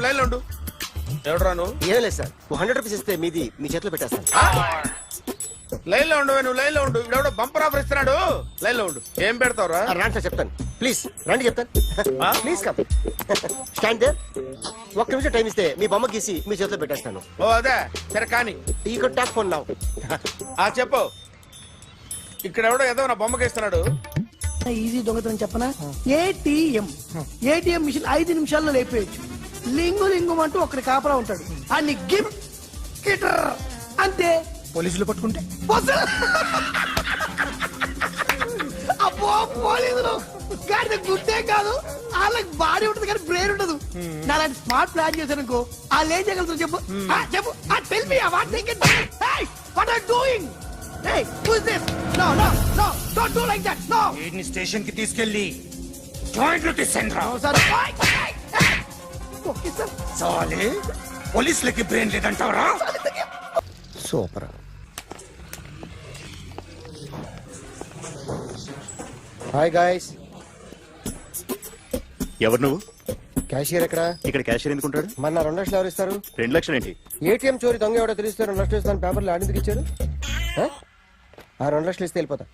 Line లో ఉండు. ఎవడరా నువ్వు? ఏం లేదు సార్, 100 రూపీస్ ఇస్తే మీది మీ చేతిలో పెట్టేస్తాను. లైన్ లో ఉండు, నువ్వు లైన్ లో ఉండు. ఇవిడెవడో బంపర్ ఆఫర్ ఇస్తున్నాడు, లైన్ లో ఉండు. ఏం పెడతావురా? రాండి సార్ చెప్తాను, ప్లీజ్ రండి చెప్తాను. Please come stand there. ఒక్క నిమిషం టైం ఇస్తే మీ బొమ్మ గీసి మీ చేతిలో పెట్టేస్తాను. ఓ అదే సరే కానీ ఈ కుడ్ టాక్ ఫోన్ నౌ. చెప్పు. ఇక్కడ ఎవడో ఏదో నా బొమ్మకి ఇస్తున్నాడు. ఈజీ దొంగతనం చెప్పనా? ఏటీఎం మిషన్ 5 నిమిషాల్లో లేపేయచ్చు. లింగు లింగు అంటూ ఒకటి కాపలా ఉంటాడు. అన్ని గిమ్ గిటర్ అంతే. పోలీసులు పట్టుకుంటే అబ్బో పోలీసులు గాడి గుర్తే కాదు, వాళ్ళకి బాడీ ఉంటుంది కానీ బ్రెయిన్ ఉండదు. నాలాంటి స్మార్ట్ ప్లాన్ చేశాను అనుకో, వాళ్ళు ఏం చేయగలుగుతారు చెప్పు? చెప్పు, tell me what they can. Hey what are doing? Hey who is this? No no no don't do like that. No, వీడిని స్టేషన్ కి తీసుకెళ్ళి జాయింట్ లో తీసుకెళ్ళరా. No sir. Okay sir. సాలే పోలీసులకి బ్రెయిన్ లేదంటావరా? సూపర్. Hi guys. ఎవరు నువ్వు? క్యాషియర్ ఎక్కడ? ఇక్కడ క్యాషియర్ ఎందుకుంటాడు? మన 2 లక్షలు ఎవరు ఇస్తారు? 2 లక్షలు ఏంటి? ఏటీఎం చోరీ దొంగ ఎవడో తెలిస్తే 2 లక్షలు ఇస్తాను పేపర్లు ఆడిందుకు ఇచ్చారు. ఆ 2 లక్షలు ఇస్తే వెళ్ళిపోతా.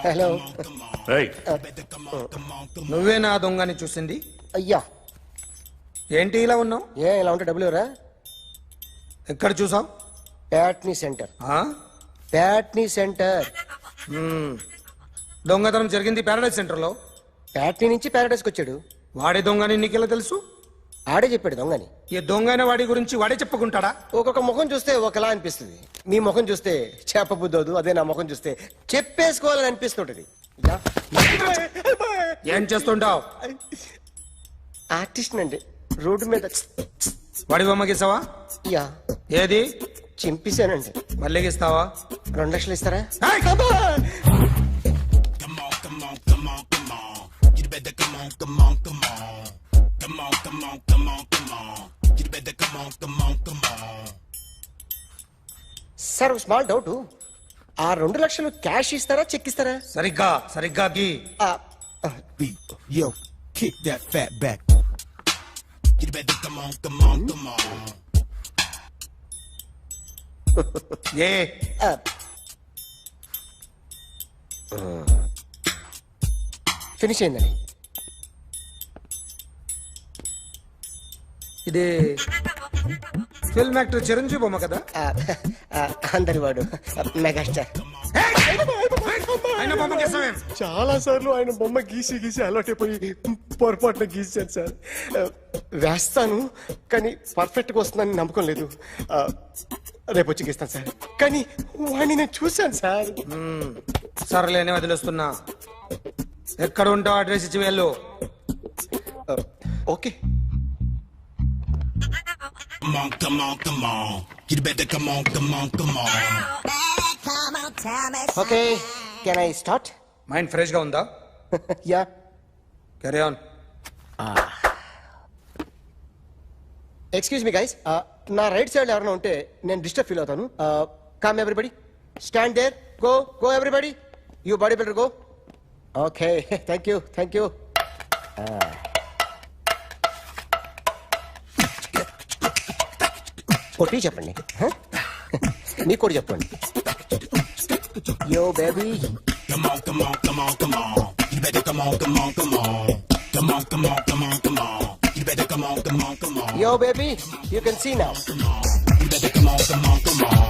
హలో. నువ్వే నా దొంగని చూసింది? అయ్యా ఏంటి ఇలా ఉన్నావు? ఇలా ఉంటే డబ్బులు ఎవరా? ఎక్కడ చూసావు? ప్యాట్నీ సెంటర్. ప్యాట్నీ సెంటర్. దొంగతనం జరిగింది ప్యారడైజ్ సెంటర్ లో. ప్యాట్నీ నుంచి ప్యారడైస్కి వచ్చాడు. వాడే దొంగని నీకెలా తెలుసు? ఆడే చెప్పాడు దొంగని. ఈ దొంగైన వాడి గురించి వాడే చెప్పుకుంటాడా? ఒక్కొక్క ముఖం చూస్తే ఒకలా అనిపిస్తుంది. మీ ముఖం చూస్తే చెప్పబుద్దోదు, అదే నా ముఖం చూస్తే చెప్పేసుకోవాలని అనిపిస్తుంటది. ఏం చేస్తుంటావు? ఆర్టిస్ట్ అండి, రోడ్డు మీద. వాడి బొమ్మ గీసావా? యా. ఏది? చింపేశానండి. మళ్ళీ గీస్తావా? 2 లక్షలు ఇస్తారా? సార్ స్మాల్ డౌట్, ఆ 2 లక్షలు క్యాష్ ఇస్తారా చెక్ ఇస్తారా? సరిగ్గా సరిగ్గా గీ. Yo, kick that fat back. You better come on, come on, come on. A finish అయిందండి. ఇది ఫిల్మ్ యాక్టర్ చిరంజీవి బొమ్మ కదా? అందరి వాడు మెగాస్టార్. ఆయన బొమ్మ గీసావేం? చాలా సార్లు ఆయన బొమ్మ గీసి గీసి అలవాటైపోయి పొరపాటున గీసాను సార్. వేస్తాను కానీ పర్ఫెక్ట్ గా వస్తుందని నమ్మకం లేదు. రేపు వచ్చి గీస్తాను సార్. కానీ వాడిని నేను చూశాను సార్. సర్లేనే వదిలేస్తున్నా. ఎక్కడ ఉంటావు అడ్రస్ ఇచ్చి వెళ్ళు. Okay. Come on, come on, come on. You better come on, come on, come on. Okay, can I start? Mind fresh గా ఉందా? Yeah. Carry on. Excuse me guys, నా రైట్ సైడ్ ఎవరైనా ఉంటే నేను డిస్టర్బ్ ఫీల్ అవుతాను. Come everybody, stand there. Go go everybody, you body builder go. Okay, thank you thank you. కొట్టి చెప్పండి, మీకు కూడా చెప్పండి. Yo baby. Come on, come on, come on, come on. You better come on, come on, come on. Come on, come on, come on, come on. You better come on, come on, come on. Yo baby, you can see now. You better come on, come on, come on.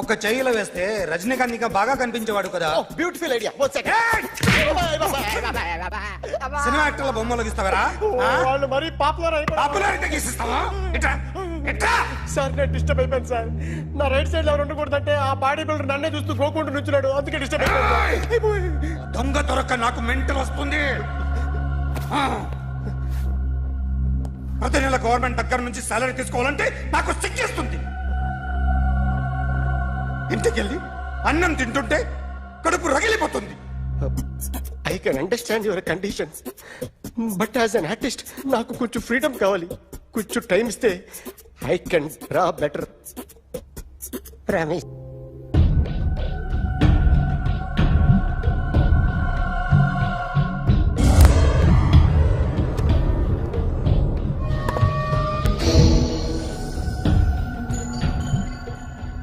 ఒక చెయ్యిలో వేస్తే రజనీకాంత్ ఇంకా బాగా కనిపించేవాడు కదా. Beautiful idea. One second. Cinema యాక్టర్ల బొమ్మలు గీస్తావరా? వాళ్ళు మరి పాపులారిటీ గీసిస్తావా? ఇట్రా ఇట్రా. సార్ నేను డిస్టర్బ్ అయిపోయాను సార్. నా రైట్ సైడ్ ఎవరు ఉండకూడదంటే ఆ బాడీ బిల్డర్ నన్నే చూస్తూ గోకుంటూ నుంచున్నాడు, అందుకే డిస్టర్బ్ అయిపోయాను. దొంగ దొరక్క నాకు మెంటల్ వస్తుంది. ప్రతి నెల గవర్నమెంట్ దగ్గర నుంచి సాలరీ తీసుకోవాలంటే నాకు సిగ్గేస్తుంది. ఇంటికెళ్ళి అన్నం తింటుంటే కడుపు రగిలిపోతుంది. I can understand your conditions, but as an artist నాకు కొంచెం ఫ్రీడమ్ కావాలి. కొంచెం టైం ఇస్తే I can draw better. Promise.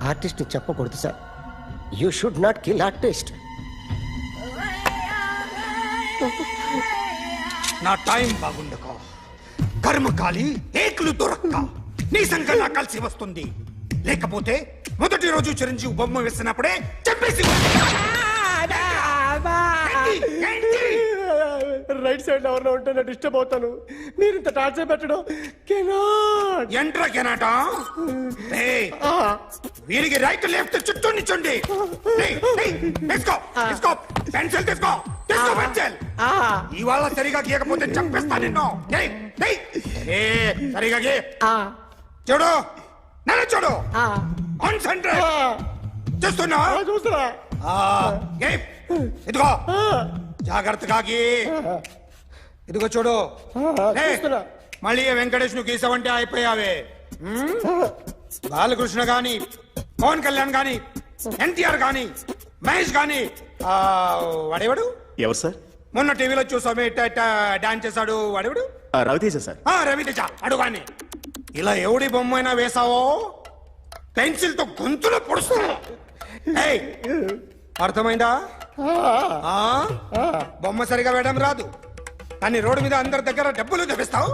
Artist చెప్పకూడదు sir. You should not kill artist. నా టైం బాగుండక కర్మకాలి ఏకులు దొరక్క నీ సంకల్లా కలిసి వస్తుంది. లేకపోతే మొదటి రోజు చిరంజీవి బొమ్మ వేసినప్పుడే చెప్పేసి రైట్ సైడ్ ఎవరిలో ఉంటే నేను డిస్టర్బ్ అవుతాను. మీరు ఇంత టార్చర్ పెట్టడం కెనాట్. ఎంట్రా కెనాట. వీరికి రైట్ లెఫ్ట్ చుట్టూ నిచ్చండి. తీసుకో తీసుకో పెన్సిల్ తీసుకో తీసుకో పెన్సిల్. ఇవాళ సరిగా గీయకపోతే చంపేస్తా నిన్ను. సరిగా గీ. చూడు నన్ను చూడు. కాన్సంట్రేట్ చూస్తున్నా చూస్తున్నా. ఇదిగో జాగ్రత్తగా గీ. ఇదిగో చూడు. మళ్ళీ వెంకటేష్ ను గీసావంటే అయిపోయావే. బాలకృష్ణ గాని పవన్ కళ్యాణ్ గాని ఎన్టీఆర్ గాని మహేష్ గాని వాడేవాడు ఎవరు సార్? మొన్న టీవీలో చూసామే డాన్స్ చేశాడు వాడేవాడు? రవితేజ సార్. రవితేజ అడుగాని. ఇలా ఎవడి బొమ్మ అయినా వేసావో పెన్సిల్ తో గొంతులో పొడుస్తున్నా. అర్థమైందా? బొమ్మ సరిగా వేయడం రాదు కానీ రోడ్డు మీద అందరి దగ్గర డబ్బులు తెప్పిస్తావు.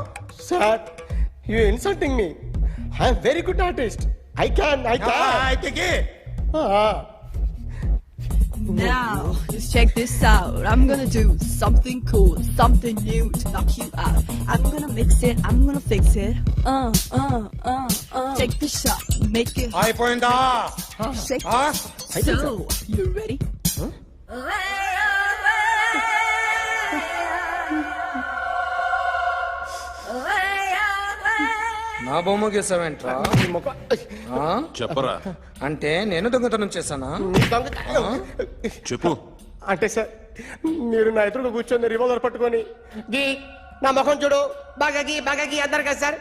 Sir you insulting me. I am very good artist. I can. అయితే Now, just check this out. I'm gonna do something cool, something new to knock you out. I'm gonna mix it, I'm gonna fix it. Take the shot, make it అయిపోయిందా? shake. So, you ready? నా బొమ్మ గీసావేంట్రా? చెప్పరా. అంటే నేను దొంగతనం చేశానా? చెప్పు. అంటే సార్ మీరు నా ఎదురుగా కూర్చొని రివాల్వర్ పట్టుకొని గీ నా ముఖం చూడు బాగా గీ అన్నారు కదా సార్.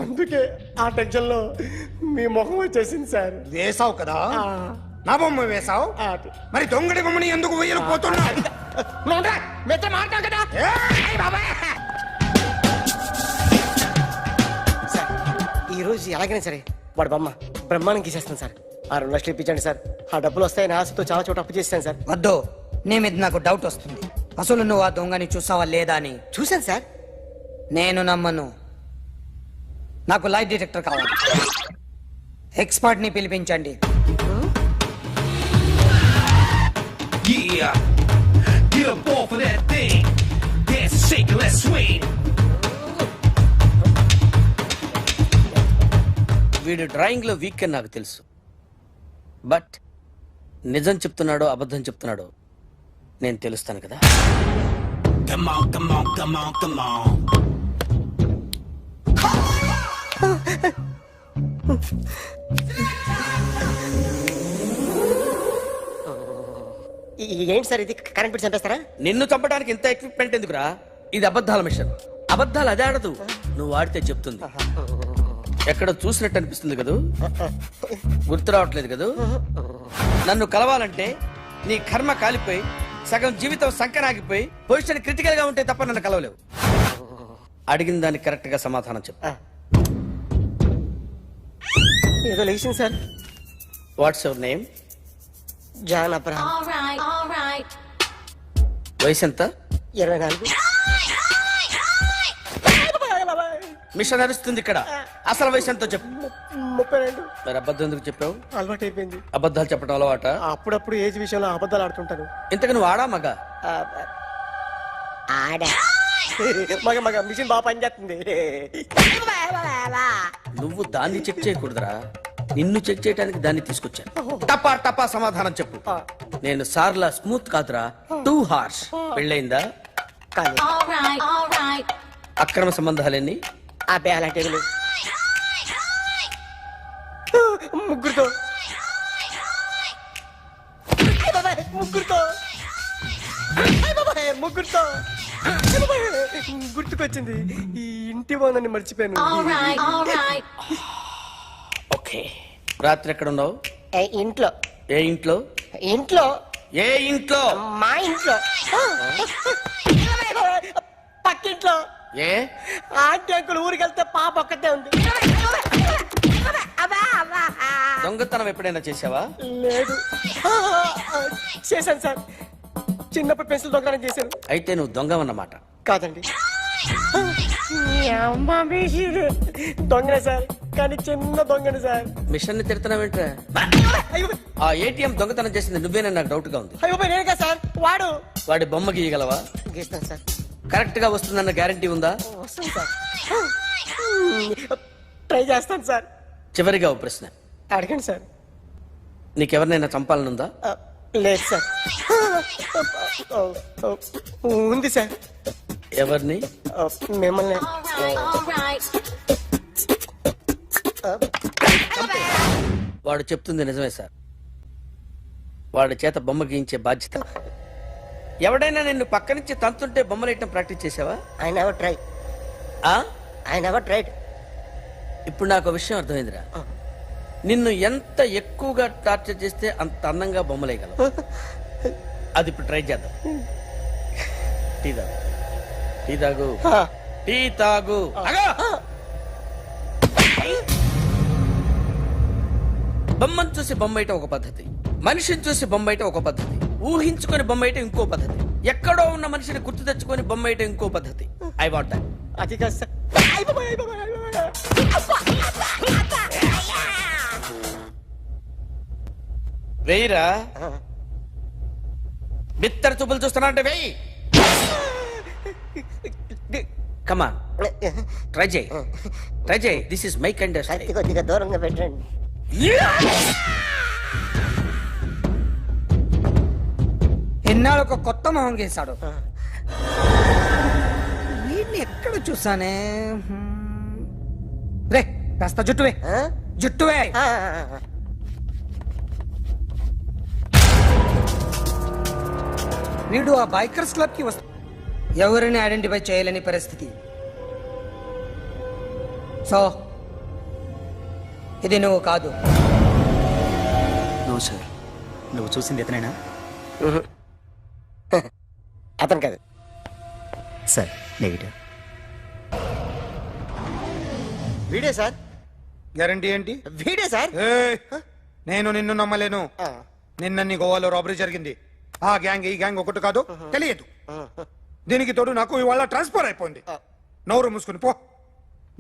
అందుకే ఆ టెన్షన్ లో మీ ముఖం వచ్చేసింది సార్. వేసావు కదా నా బొమ్మ వేసావు. మరి దొంగడి బొమ్మని ఎందుకు వేయలేకపోతున్నా? ఈ రోజు ఎలాగైనా సరే వాడు బొమ్మ బ్రహ్మాండం గీసేస్తాను సార్. 6 లక్షలు ఇప్పించండి సార్. ఆ డబ్బులు వస్తాయని ఆశతో చాలా చోట అప్పు చేస్తాను సార్. వద్దు, నీ మీద నాకు డౌట్ వస్తుంది. అసలు నువ్వు ఆ దొంగని చూసావా లేదా అని. చూశాను సార్. నేను నమ్మను. నాకు లైట్ డిటెక్టర్ కావాలి. ఎక్స్పర్ట్ ని పిలిపించండి. Yeah, get up off of that thing. Dance, shake, and let's swing. వీడు డ్రాయింగ్ లో వీక్ అని నాకు తెలుసు. బట్ నిజం చెప్తున్నాడో అబద్ధం చెప్తున్నాడో నేను తెలుస్తాను కదా. Come on, come on, come on, come on. ఏంటి సార్ ఇది? కరెంట్ బిల్ చంపేస్తారా? నిన్ను చంపడానికి ఇంత ఎక్విప్మెంట్ ఎందుకురా? ఇది అబద్ధాల మిషన్. అబద్ధాలు అదే ఆడదు, నువ్వు ఆడితే చెప్తుంది. ఎక్కడ చూసినట్టు అనిపిస్తుంది కదూ? గుర్తు రావట్లేదు కదూ? నన్ను కలవాలంటే నీ కర్మ కాలిపోయి సగం జీవితం సంకనాగిపోయి పొజిషన్ క్రిటికల్ గా ఉంటే తప్ప నన్ను కలవలేవు. అడిగిన దానికి కరెక్ట్ గా సమాధానం చెప్పు. ఏదో లేచింది sir. What's your name? John Abraham. వయసు ఎంత? 24. మిషన్ నడుస్తుంది ఇక్కడ. అసలు వయసు ఎంతో చెప్పు. 32. మరి అబద్ధం ఎందుకు చెప్పావు? అలవాటు అయిపోయింది. అబద్ధాలు చెప్పడం అలవాట? అప్పుడప్పుడు ఏజ్ విషయంలో అబద్ధాలు ఆడుతుంటాను. ఇంతకు నువ్వు ఆడా మగ? ఆడా. మగ మిషన్ బాగా పనిచేస్తుంది. నువ్వు దాన్ని చెక్ చేయకూడదురా, నిన్ను చెక్ చేయడానికి దాన్ని తీసుకొచ్చాను. టపా టపా సమాధానం చెప్పు. నేను సార్లా స్మూత్ కాదురా, టూ హార్ష్. పెళ్ళయిందా? కానీ అక్రమ సంబంధాలన్నీ? అబ్బే అలాంటి ముగ్గురుతో ముగ్గురుతో గుర్తుకొచ్చింది, ఈ ఇంటి ఓనర్ని మర్చిపోయాను. ఓకే, రాత్రి ఎక్కడ ఉన్నావు? ఇంట్లో. ఏ ఇంట్లో? ఇంట్లో. ఏ ఇంట్లో? మా ఇంట్లో. పక్కింట్లో. ఏ ఆంటీ అంకుల్ ఊరికి వెళ్తే పాప ఒక్కతే ఉంది. దొంగతనం ఎప్పుడైనా చేసావా? లేదు. చేశాను సార్, చిన్నప్పుడు పెన్సిల్ దొంగతనం చేశాను. అయితే నువ్వు దొంగవన్నమాట. కాదండి, దొంగనే సార్, కానీ చిన్న దొంగని సార్. మిషన్ ని తిడుతున్నావేంట్రా? అయ్యో ఆ ఏటీఎం దొంగతనం చేసింది నువ్వేనని నాకు డౌట్ గా ఉంది. అయ్యో నేను కదా సార్, వాడు. వాడి బొమ్మ గీయగలవా? గీస్తాను సార్. కరెక్ట్ గా వస్తుందన్న గ్యారంటీ ఉందా? వస్తాను సార్, ట్రై చేస్తాను సార్. చివరిగా ఓ ప్రశ్న అడగండి సార్. నీకెవరినైనా చంపాలనుందా? లేదు సార్. ఉంది సార్. ఎవరిని? మిమ్మల్ని. వాడు చెప్తుంది నిజమే సార్. వాడి చేత బొమ్మ గీయించే బాధ్యత. ఎవడైనా నిన్ను పక్క నుంచి తంతుంటే బొమ్మలేయటం ప్రాక్టీస్ చేసావా? I never try. I never tried. ఇప్పుడు నాకు విషయం అర్థమైందిరా. నిన్ను ఎంత ఎక్కువగా టార్చర్ చేస్తే అంత అందంగా బొమ్మలేయగలవు. అది ఇప్పుడు ట్రై చేద్దాం. టీ తాగు, టీ తాగు, టీ తాగు. బొమ్మను చూసి బొమ్మేయటం ఒక పద్ధతి, మనిషిని చూసి బొమ్మేయటం ఒక పద్ధతి, ఊహించుకొని బొమ్మేయటం ఇంకో పద్ధతి, ఎక్కడో ఉన్న మనిషిని గుర్తు తెచ్చుకొని బొమ్మేయటం ఇంకో పద్ధతి. I want that. అది కాదు సార్. వెయ్యిరా. బిత్తర చూపులు చూస్తున్నా అంటే వెయ్యి. కమాన్, ట్రై చేయి, ట్రై చేయి. This is my kind of style. కొద్దిగా దూరంగా పెట్టండి. ఎన్నాళ్ళు ఒక కొత్త మొహం గీసాడు. వీడిని ఎక్కడ చూసానే? రే కాస్త జుట్టువే, జుట్టువే. వీడు ఆ బైకర్స్ క్లబ్ కి వస్తా, ఎవరిని ఐడెంటిఫై చేయలేని పరిస్థితి. సో ఇది నువ్వు కాదు. నో సార్, నువ్వు చూసింది ఇతనేనా? అతను కాదు సార్, నెగిటివ్. వీడే సార్. గ్యారంటీ ఏంటి? వీడే సార్. నేను నిన్ను నమ్మలేను. నిన్న గోవాలో రాబరీ జరిగింది. ఆ గ్యాంగ్ ఈ గ్యాంగ్ ఒకటి కాదు, తెలియదు. దీనికి తోడు నాకు ఇవాళ ట్రాన్స్ఫర్ అయిపోయింది. నోరు మూసుకుని పో.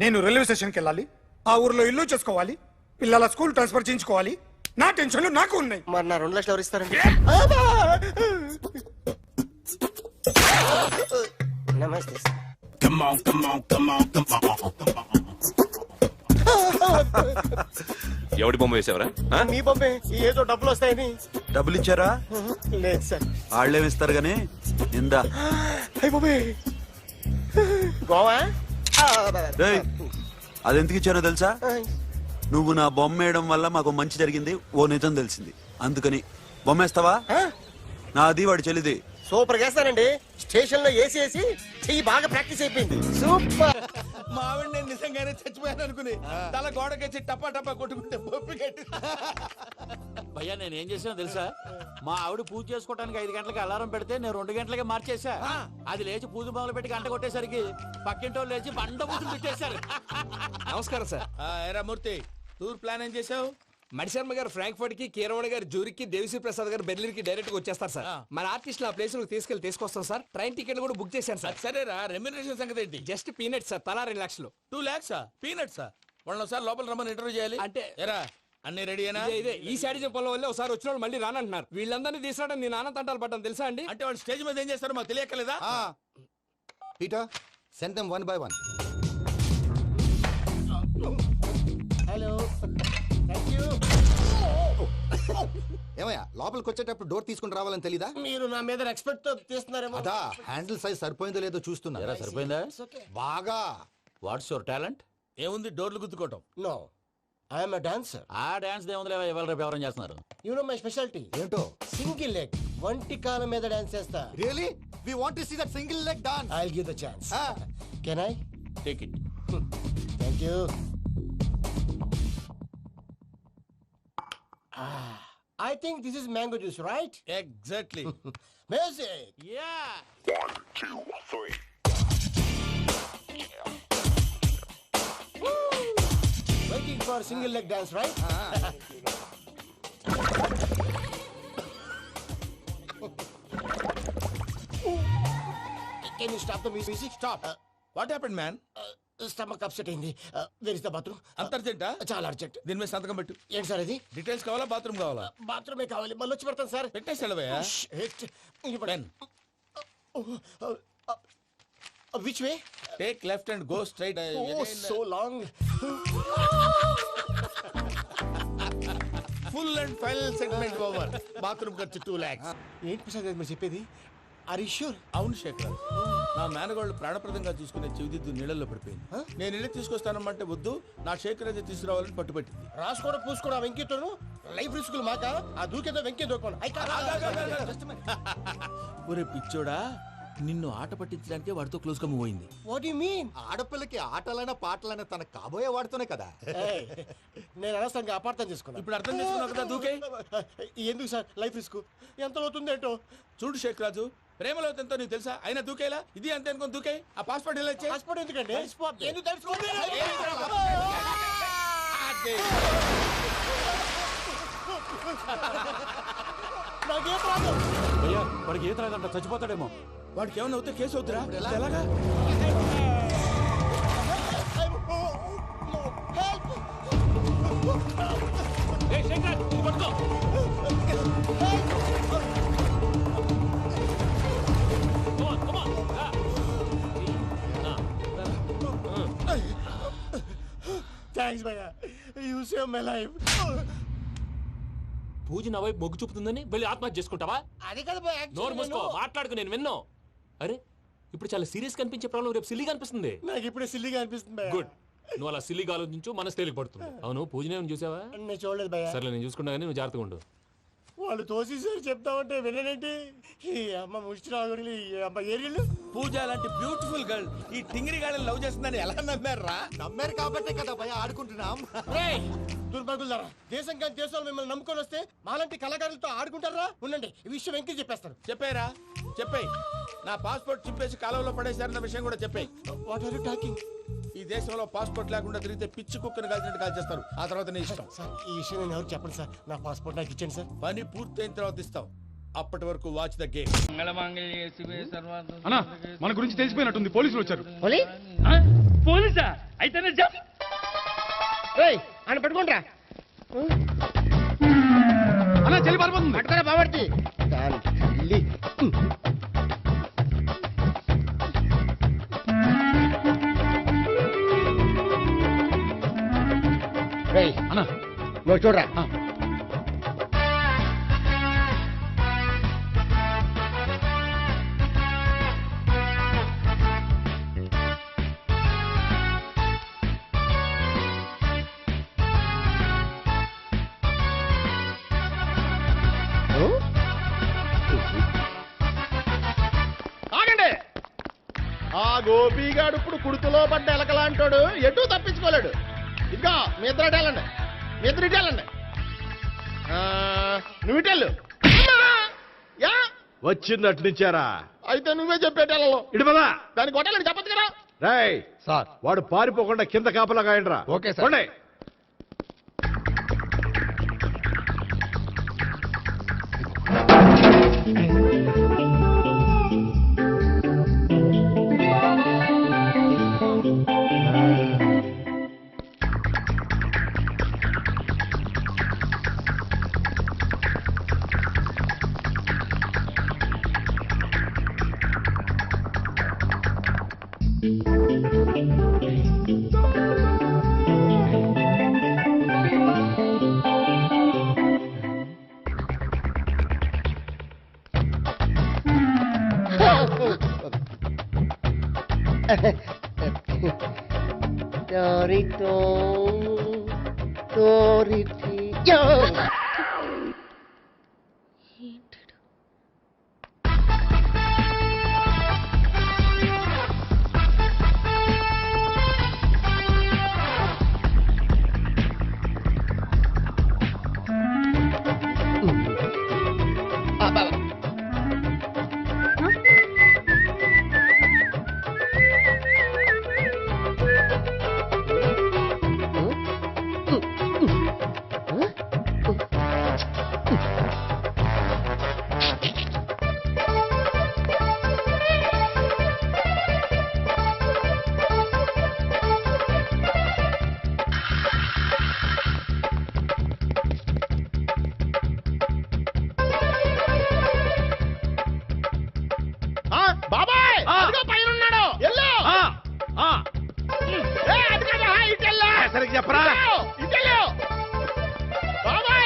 నేను రైల్వే స్టేషన్కి వెళ్ళాలి, ఆ ఊర్లో ఇల్లు చేసుకోవాలి, పిల్లల స్కూల్ ట్రాన్స్ఫర్ చేయించుకోవాలి. నా టెన్షన్లు నాకు ఉన్నాయి. మరి నా 2 లక్షలు ఎవరు ఇస్తారండి? నమస్తే sir. Come on, come on, come on, come on, come on. ఎవడి బొమ్మ వేసావరా? మీ బొమ్మే, ఏదో డబ్బులు వస్తాయని. డబ్బులు ఇచ్చారా? లేదు సార్. వాళ్ళేమి ఇస్తారు గానీ ఇందా. అయ్య బాబే, గోవా. రేయ్, అది ఎందుకు ఇచ్చానో తెలుసా? నువ్వు నా బొమ్మ వేయడం వల్ల మాకు మంచి జరిగింది, ఓ నిజం తెలిసింది. అందుకని బొమ్మేస్తావా? నాది వాడి చెల్లిది. సూపర్ వేస్తానండి. స్టేషన్ లో ఏసీ వేసి చెయ్యి బాగా ప్రాక్టీస్ అయిపోయింది. సూపర్. మా ఆవిడ నేను నిజంగానే చచ్చిపోయాను అనుకుని తల గోడకొచ్చి టపా టపా కొట్టుకుంటే బొప్పి కట్టి. భయ్యా నేను ఏం చేసానో తెలుసా? మా ఆవిడ పూజ చేసుకోవడానికి 5 గంటలకి అలారం పెడితే నేను 2 గంటలకి మార్చేసా. అది లేచి పూజ మొదలు పెట్టి గంట కొట్టేసరికి పక్కింటోళ్ళు లేచి బండ పూజలు పెట్టేశారు. నమస్కారం సార్. ఎరా మూర్తి, టూర్ ప్లాన్ ఏం చేసావు? మణిశర్మ గారు ఫ్రాంక్ఫర్ట్ కి, కీరవాణి గారు జూరిక్ కి, దేవిశ్రీ ప్రసాద్ గారు బెర్లిన్ కి డైరెక్ట్ గా వచ్చేస్తారు సార్. మన ఆర్టిస్ట్ ఆ ప్లేస్ తీసుకొస్తాం సార్. ట్రైన్ టికెట్ కూడా బుక్ చేశాను సార్. సరేరా, రెమ్యూనరేషన్ సంగతి ఏంటి? జస్ట్ పీనట్ సార్, తలా 2 లక్షలు. 2 lakhs పీనట్సా? వాళ్ళని ఒకసారి లోపల రమ్మని ఇంటర్వ్యూ చేయాలి. అంటే ఎరా అన్ని రెడీ అయినా? ఇదే ఈ శాడీ చెప్పడం వల్ల ఒకసారి వచ్చిన మళ్ళీ రానంటున్నారు. వీళ్ళందరినీ తీసుకురావడం నేను నాన్న తంటాలు పడ్డాను తెలుసా అండి. అంటే వాళ్ళు స్టేజ్ మీద ఏం చేస్తారో మాకు తెలియక్కలేదా? Peter, send them one by one. Hello, thank you. ఏమయ్యా, లోపలికి వచ్చేటప్పుడు డోర్ తీసుకుని రావాలని తెలీదా? మీరు నా మీద ఎక్స్పెక్ట్ తో తీస్తున్నారేమో. అదా, హ్యాండిల్ సైజ్ సరిపోయిందో లేదో చూస్తున్నా. సరిపోయిందా? బాగా. What's your talent? ఏముంది డోర్లు గుద్దుకోవటం? No, I'm a dancer. ఆ డాన్స్ దేవుందిలే, ఇవాళ రేపు ఎవరైనా చేస్తున్నారు. యు నో మై స్పెషాలిటీ ఏంటో? సింగిల్ లెగ్, వంటి కాలం మీద డాన్స్ చేస్తా. Really? We want to see that single leg dance. I'll give the chance. Can I? Take it. Thank you. I think this is mango juice, right? Exactly. Music. Yeah. Waiting for single leg dance, right? Can you stop the music? Stop. What happened man? Stomach upset అయింది. Where is the bathroom? అంత అర్జెంటా? చాలా urgent. దీని మీద సంతకం పెట్టు. ఏంటి sir ఇది? డీటెయిల్స్ కావాలా బాత్రూమ్ కావాలా? బాత్రూమే కావాలి. మళ్ళీ వచ్చి పెడతాను సార్. పెట్టేసి వెళ్ళవయ్యా. Pen. Which way? Take left and go straight. So long. Full and final segment over. Bathroom ఖర్చు 2 lakhs. ఏంటి ప్రసాద్ గారు మీరు చెప్పేది? Are you sure? అవును శేఖర్, నా మేనగోళ్ళు ప్రాణప్రదంగా చూసుకునే చెవిదిద్దు నీళ్ళల్లో పడిపోయింది. నేను ఇల్లు తీసుకొస్తానమ్మంటే వద్దు, నా శేఖర్ అయితే తీసుకురావాలని పట్టుబట్టింది. రాసుకోవడం పూసుకోవడం వెంకీతోను లైఫ్ రిస్కులు మాక. ఆ దూకేదో వెంకీ దూకోండి. ఒరే పిచ్చోడా, నిన్ను ఆట పట్టించడానికి వాడితో క్లోజ్ గా మూవ్ అయింది. What you mean? ఆడపిల్లకి ఆటలైనా పాటలైనా తన కాబోయే వాడుతూనే కదా. నేను అనవసరంగా అపార్థం చేసుకున్నా. ఇప్పుడు అర్థం చేసుకున్నావు కదా దూకే. ఎందుకు సార్ లైఫ్ రిస్క్? ఎంత అవుతుంది ఏంటో చూడు శేఖ్ రాజు, ప్రేమలో ఎంతో నీకు తెలుసా? అయినా దూకేలా ఇది అంతే అనుకుని దూకే. ఆ పాస్పోర్ట్ ఎలా ఇచ్చే? పాస్పోర్ట్ ఎందుకండి? ఎందుకు తెలుసుకోండి? నాకేం ప్రాబ్లం? భయ్యా వాడికి ఈత రాదంట, చచ్చిపోతాడేమో. వాడికి ఏమన్నా అవుతే కేసు అవుతురా? ఎలాగా? థ్యాంక్స్ భయ్యా, యు సేవ్ మై లైఫ్. పూజ నా వైపు మొగ్గు చూపుతుందని వెళ్ళి ఆత్మహత్య చేసుకుంటావా? అది కదా భయ్యా. నోరు మూసుకో, మాట్లాడుకు, నేను విన్నాను. అరే ఇప్పుడు చాలా సీరియస్ కనిపించే ప్రాబ్లం రేపు సిల్లీగా అనిపిస్తుంది. నాకు ఇప్పుడే సిల్లీగా అనిపిస్తుంది భయ్యా. గుడ్, నువ్వు అలా సిల్లీగా ఆలోచించు, మనసు తేలిక పడుతుంది. అవును పూజనే చూసావా? నేను చూడలేదు భయ్యా. సర్లే నేను చూసుకున్నా కానీ నువ్వు జాగ్రత్తగా ఉండు. వాళ్ళు తోసేసారు చెప్తామంటే విననేంటి? ఈ అమ్మ ముష్టిరాగుడి ఈ అమ్మ ఏరియలు. పూజ లాంటి బ్యూటిఫుల్ గర్ల్ ఈ టింగిరి గాడిని లవ్ చేస్తుందని ఎలా నమ్మారా? నమ్మారు కాబట్టే కదా భయ ఆడుకుంటున్నాం. దుర్భగులారా, దేశం కానీ దేశాలు మిమ్మల్ని నమ్ముకొని వస్తే మాలాంటి కళాకారులతో ఆడుకుంటారా? ఉండండి, ఈ విషయం వెంకీ చెప్పేస్తాను. చెప్పారా? చెప్పేయ్. నా పాస్పోర్ట్ చింపేసి కాలంలో పడేశారన్న విషయం కూడా చెప్పేయ్. What are you talking? ఈ దేశంలో పాస్పోర్ట్ లేకుండా తిరిగితే పిచ్చి కుక్కను కాల్చినట్టు కాల్చేస్తారు. ఆ తర్వాత నీ ఇష్టం. సార్ ఈ విషయం నేను ఎవరు చెప్పండి సార్. నా పాస్పోర్ట్ నాకు ఇచ్చేయండి సార్. పని పూర్తయిన తర్వాత ఇస్తాం. అప్పటి వరకు వాచ్ ద గేమ్. అన్నా మన గురించి తెలిసిపోయినట్టుంది, పోలీసులు వచ్చారు. పోలీసా? అయితేనే జప్. ఏయ్ అని పట్టుకోండిరా. అన్నా చెల్లి పారిపోతుంది. పట్టుకోరా బావర్తి. దాని తల్లి. రేయ్ అన్నా నువ్వు చూడరా. ఆగండి. ఆ గోపిగాడు ఇప్పుడు కుడుకులో పడ్డ ఎలకలాంటాడు, ఎటు తప్పించుకోలేడు. ఇదిగో మీ ఇద్దరు ఇటేళ్ళండి, మీ ఇద్దరు ఇటేళ్ళండి. నువ్వు ఇటెళ్ళు. యా వచ్చిందటు నుంచారా? అయితే నువ్వే చెప్పేటెళ్ళలో ఇటు పదా. దానికి కొట్టాలని చెప్పచ్చు కదా. రేయ్ సార్, వాడు పారిపోకుండా కింద కాపలా కాయండిరా. Okay sir. Torito, Toriti, yo.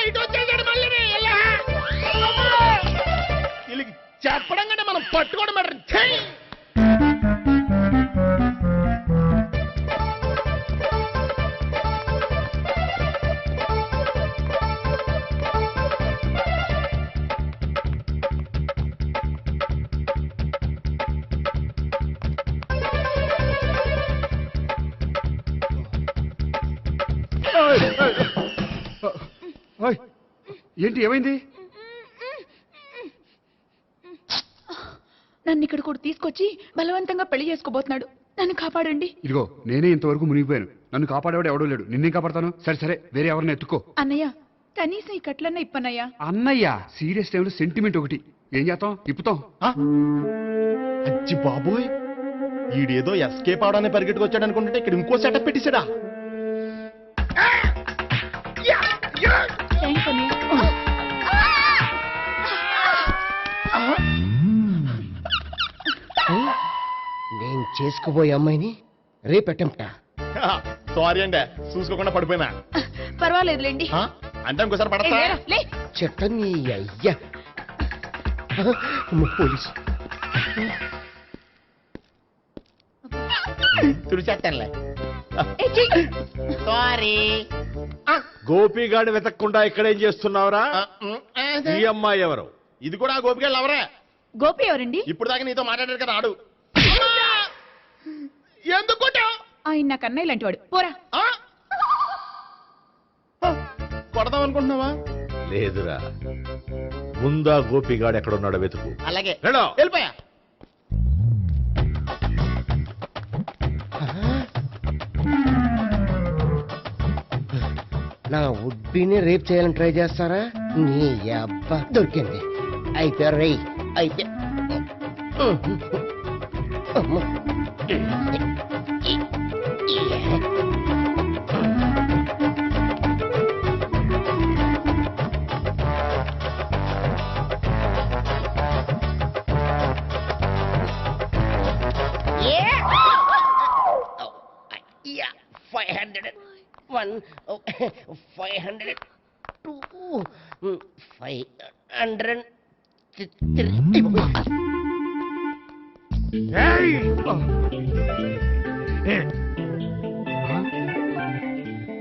ఇటు వచ్చేసాడు మళ్ళీ వీళ్ళకి చెప్పడం కంటే మనం పట్టుకోవడం బెటర్. ఏంటి ఏమైంది? నన్ను ఇక్కడ కూడా తీసుకొచ్చి బలవంతంగా పెళ్లి చేసుకోబోతున్నాడు. నన్ను కాపాడండి. ఇదిగో నేనే ఇంతవరకు మునిగిపోయాను. నన్ను కాపాడేవాడు ఎవడూ లేడు. నిన్నే కాపాడతాను. సరే సరే వేరే ఎవరిని ఎత్తుకో. అన్నయ్య కనీసం ఈ కట్లన్నా ఇప్పన్నయ్యా. అన్నయ్య సీరియస్ టైంలో సెంటిమెంట్ ఒకటి. ఏం చేస్తాం? ఇప్పుతాం. అచ్చి బాబోయ్, ఈడేదో ఎస్కేప్ అవడానికి పరిగెట్టుకొచ్చాడు అనుకుంటే ఇక్కడ ఇంకో సెటప్ పెట్టేశాడా? నేను చేసుకోబోయే అమ్మాయిని రేపెట్టంట. సారీ అండి, చూసుకోకుండా పడిపోయినా. పర్వాలేదులేండి. అంటే ఇంకోసారి పడతా. చెట్ట నీ అయ్యా పోలీసు తుడిచేస్తానులే. సారీ. గోపిగాడిని వెతకకుండా ఇక్కడేం చేస్తున్నావురా? ఈ అమ్మాయి ఎవరు? ఇది కూడా గోపిగాళ్ళు ఎవరే? గోపి ఎవరండి? ఇప్పుడు దాకా నీతో మాట్లాడారు కదా ఆడు. ఎందుకు ఆయన నాకు అన్నయ్య లాంటి వాడు. పోరా. కొడదాం అనుకుంటున్నావా? లేదురా, ముందా గోపిగాడు ఎక్కడున్నాడో వెతుకు. అలాగే వెళ్ళో. వెళ్ళిపోయా. నా ఉడ్బీని రేప్ చేయాలని ట్రై చేస్తారా? నీ అబ్బా దొరికింది. అయితే రై అయితే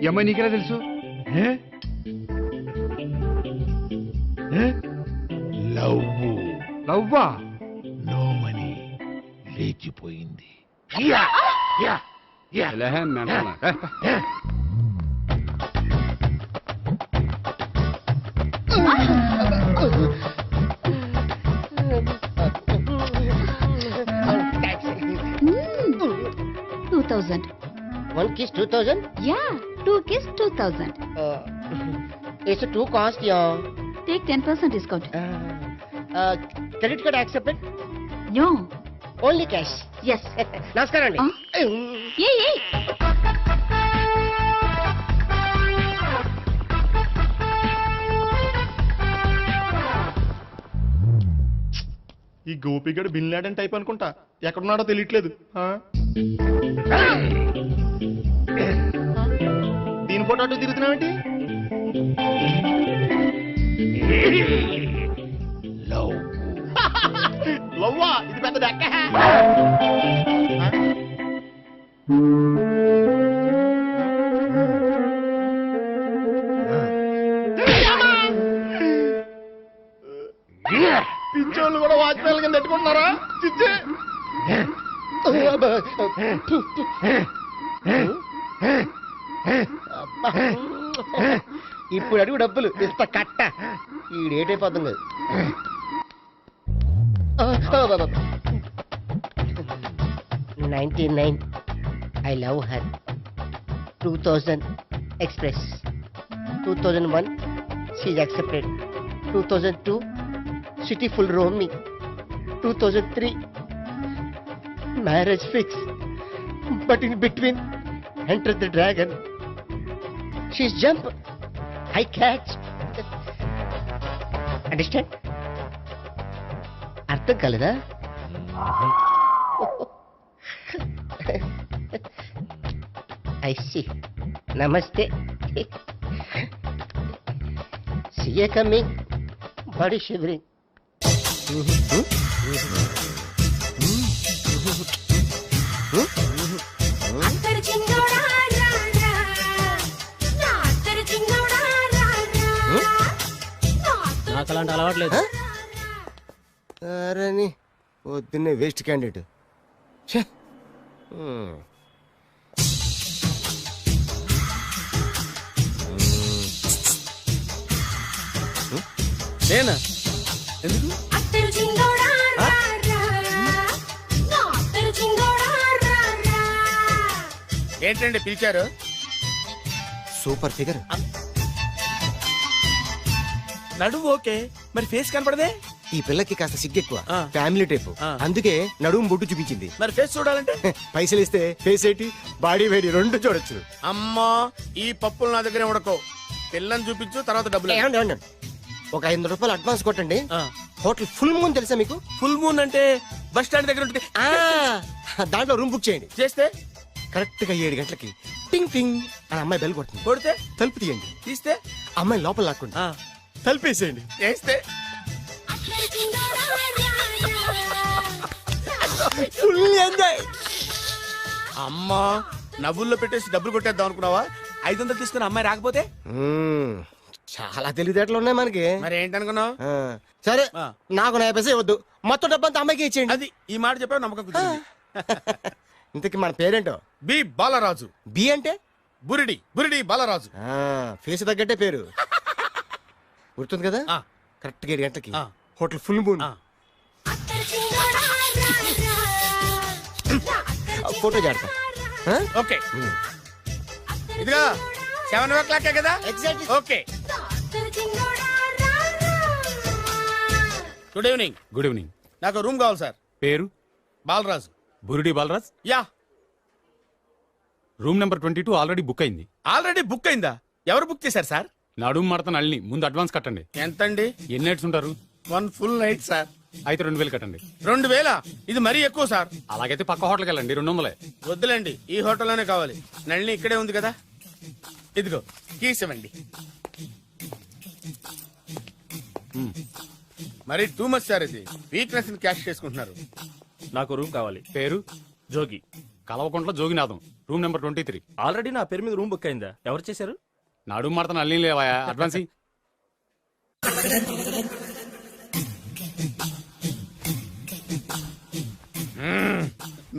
ఈ అమ్మాయి నీకెలా తెలుసు? లవ్వా? నో మనీ లేచిపోయింది. One kiss 2000? Yeah, 2 kiss 2000. It's a 2 cost, yeah. Take 10% discount. Credit card accepted? No. Only cash. Yes. నమస్కారం అండి. Hey. ఈ గోపిగడు బిన్ లాడెన్ టైప్ అనుకుంటా. ఎక్కడున్నాడో తెలియట్లేదు. దీని ఫోటో అటు తిరుగుతున్నావేంటి? లవ్వా? ఇది పెద్ద దక్క. పించోళ్ళు కూడా వాచ్మెన్ కింద పెట్టుకుంటున్నారా? చిచ్చే ఇప్పుడు అడుగు డబ్బులు ఇంత కట్ట. ఈడేటైపోతాం కదా. 99 I love her. 2000 express. 2001 she's accepted. 2002 city full roaming. 2003 marriage fix. But in between entered the dragon. She's jump, I catch. Understand? అర్థం కాలేదా? I see. నమస్తే సీఏ కమింగ్ బాడీ షివరింగ్ నాకు అలాంటి అలవాట్లేదు. అరే పొద్దున్నే వేస్ట్ క్యాండిడేట్. నేనా ఎందుకు ఏంటండి పిలిచారు? Super figure. నడువు ఓకే, మరి ఫేస్ కనపడదే. ఈ పిల్లకి కాస్త సిగ్గెక్కువ, ఫ్యామిలీ టైప్, అందుకే నడుము బొట్టు చూపించింది. మరి ఫేస్ చూడాలంటే పైసలు ఇస్తే ఫేస్ ఏంటి బాడీ వేడి రెండు చూడొచ్చు. అమ్మా ఈ పప్పులు నా దగ్గర ఉడకో. పిల్లని చూపించు, తర్వాత డబ్బులు. ఒక 500 రూపాయలు అడ్వాన్స్ కొట్టండి. హోటల్ ఫుల్ మూన్ తెలుసా మీకు? ఫుల్ మూన్ అంటే బస్ స్టాండ్ దగ్గర ఉంటుంది. దాంట్లో రూమ్ బుక్ చేయండి. చేస్తే కరెక్ట్ గా 7 గంటలకి టింగ్ టింగ్ అని అమ్మాయి బెల్ కొడుతుంది. కొడితే తలుపు తీయండి. తీస్తే అమ్మాయి లోపల లాక్కుంటా తలుపేసేయండి. వేస్తే ఫుల్ ఎంజాయ్. అమ్మా నవ్వుల్లో పెట్టేసి డబ్బులు కొట్టేద్దాం అనుకున్నావా? 500 తీసుకుని అమ్మాయి రాకపోతే? చాలా తెలివితేటలు ఉన్నాయి మనకి. మరి ఏంటనుకున్నావు? సరే నాకు 50 పైసలు ఇవ్వద్దు, మొత్తం డబ్బంతా అమ్మాయికి ఇచ్చేయండి. అది ఈ మాట చెప్పావు, నమ్మకం కుదిరింది. ఇంతకి మన పేరేంటో? బి బాలరాజు. బి అంటే బురిడి. బురిడి బాలరాజు. ఫేస్ తగ్గట్టే పేరు. గుర్తుంది కదా? కరెక్ట్ గా 7 గంటలకి హోటల్ ఫుల్ మూన్. ఫోటో చేడతా. ఓకే ఇదిగా 7 o'clock కదా? Okay. Good evening. Good evening. నాకు రూమ్ కావాలి సార్. పేరు? Balaraju. Burudi Balaraj. Yeah. Room number 22 already book అయింది. ఆల్రెడీ బుక్ అయిందా? ఎవరు బుక్ చేశారు సార్? నడుము మడత నల్ని. ముందు అడ్వాన్స్ కట్టండి. ఎంతండి? ఎన్ని నైట్స్ ఉంటారు? 1 full night సార్. అయితే 2000 కట్టండి. 2000? ఇది మరీ ఎక్కువ సార్. అలాగైతే పక్క హోటల్కి వెళ్ళండి, 200. వద్దులేండి, ఈ హోటల్లోనే కావాలి. నళిని ఇక్కడే ఉంది కదా. ఇదిగో కీస్ ఇవ్వండి. మరి టూ మచ్ సార్, ఇది వీక్నెస్ ని క్యాష్ చేసుకుంటున్నారు. నాకు రూమ్ కావాలి. పేరు? జోగి. కలవకుంట్ల జోగినాథం. Room number 23. ఆల్రెడీ నా పేరు మీద రూమ్ బుక్ అయిందా? ఎవరు చేశారు? నడుము మడత నల్లి లేవా? అడ్వాన్స్.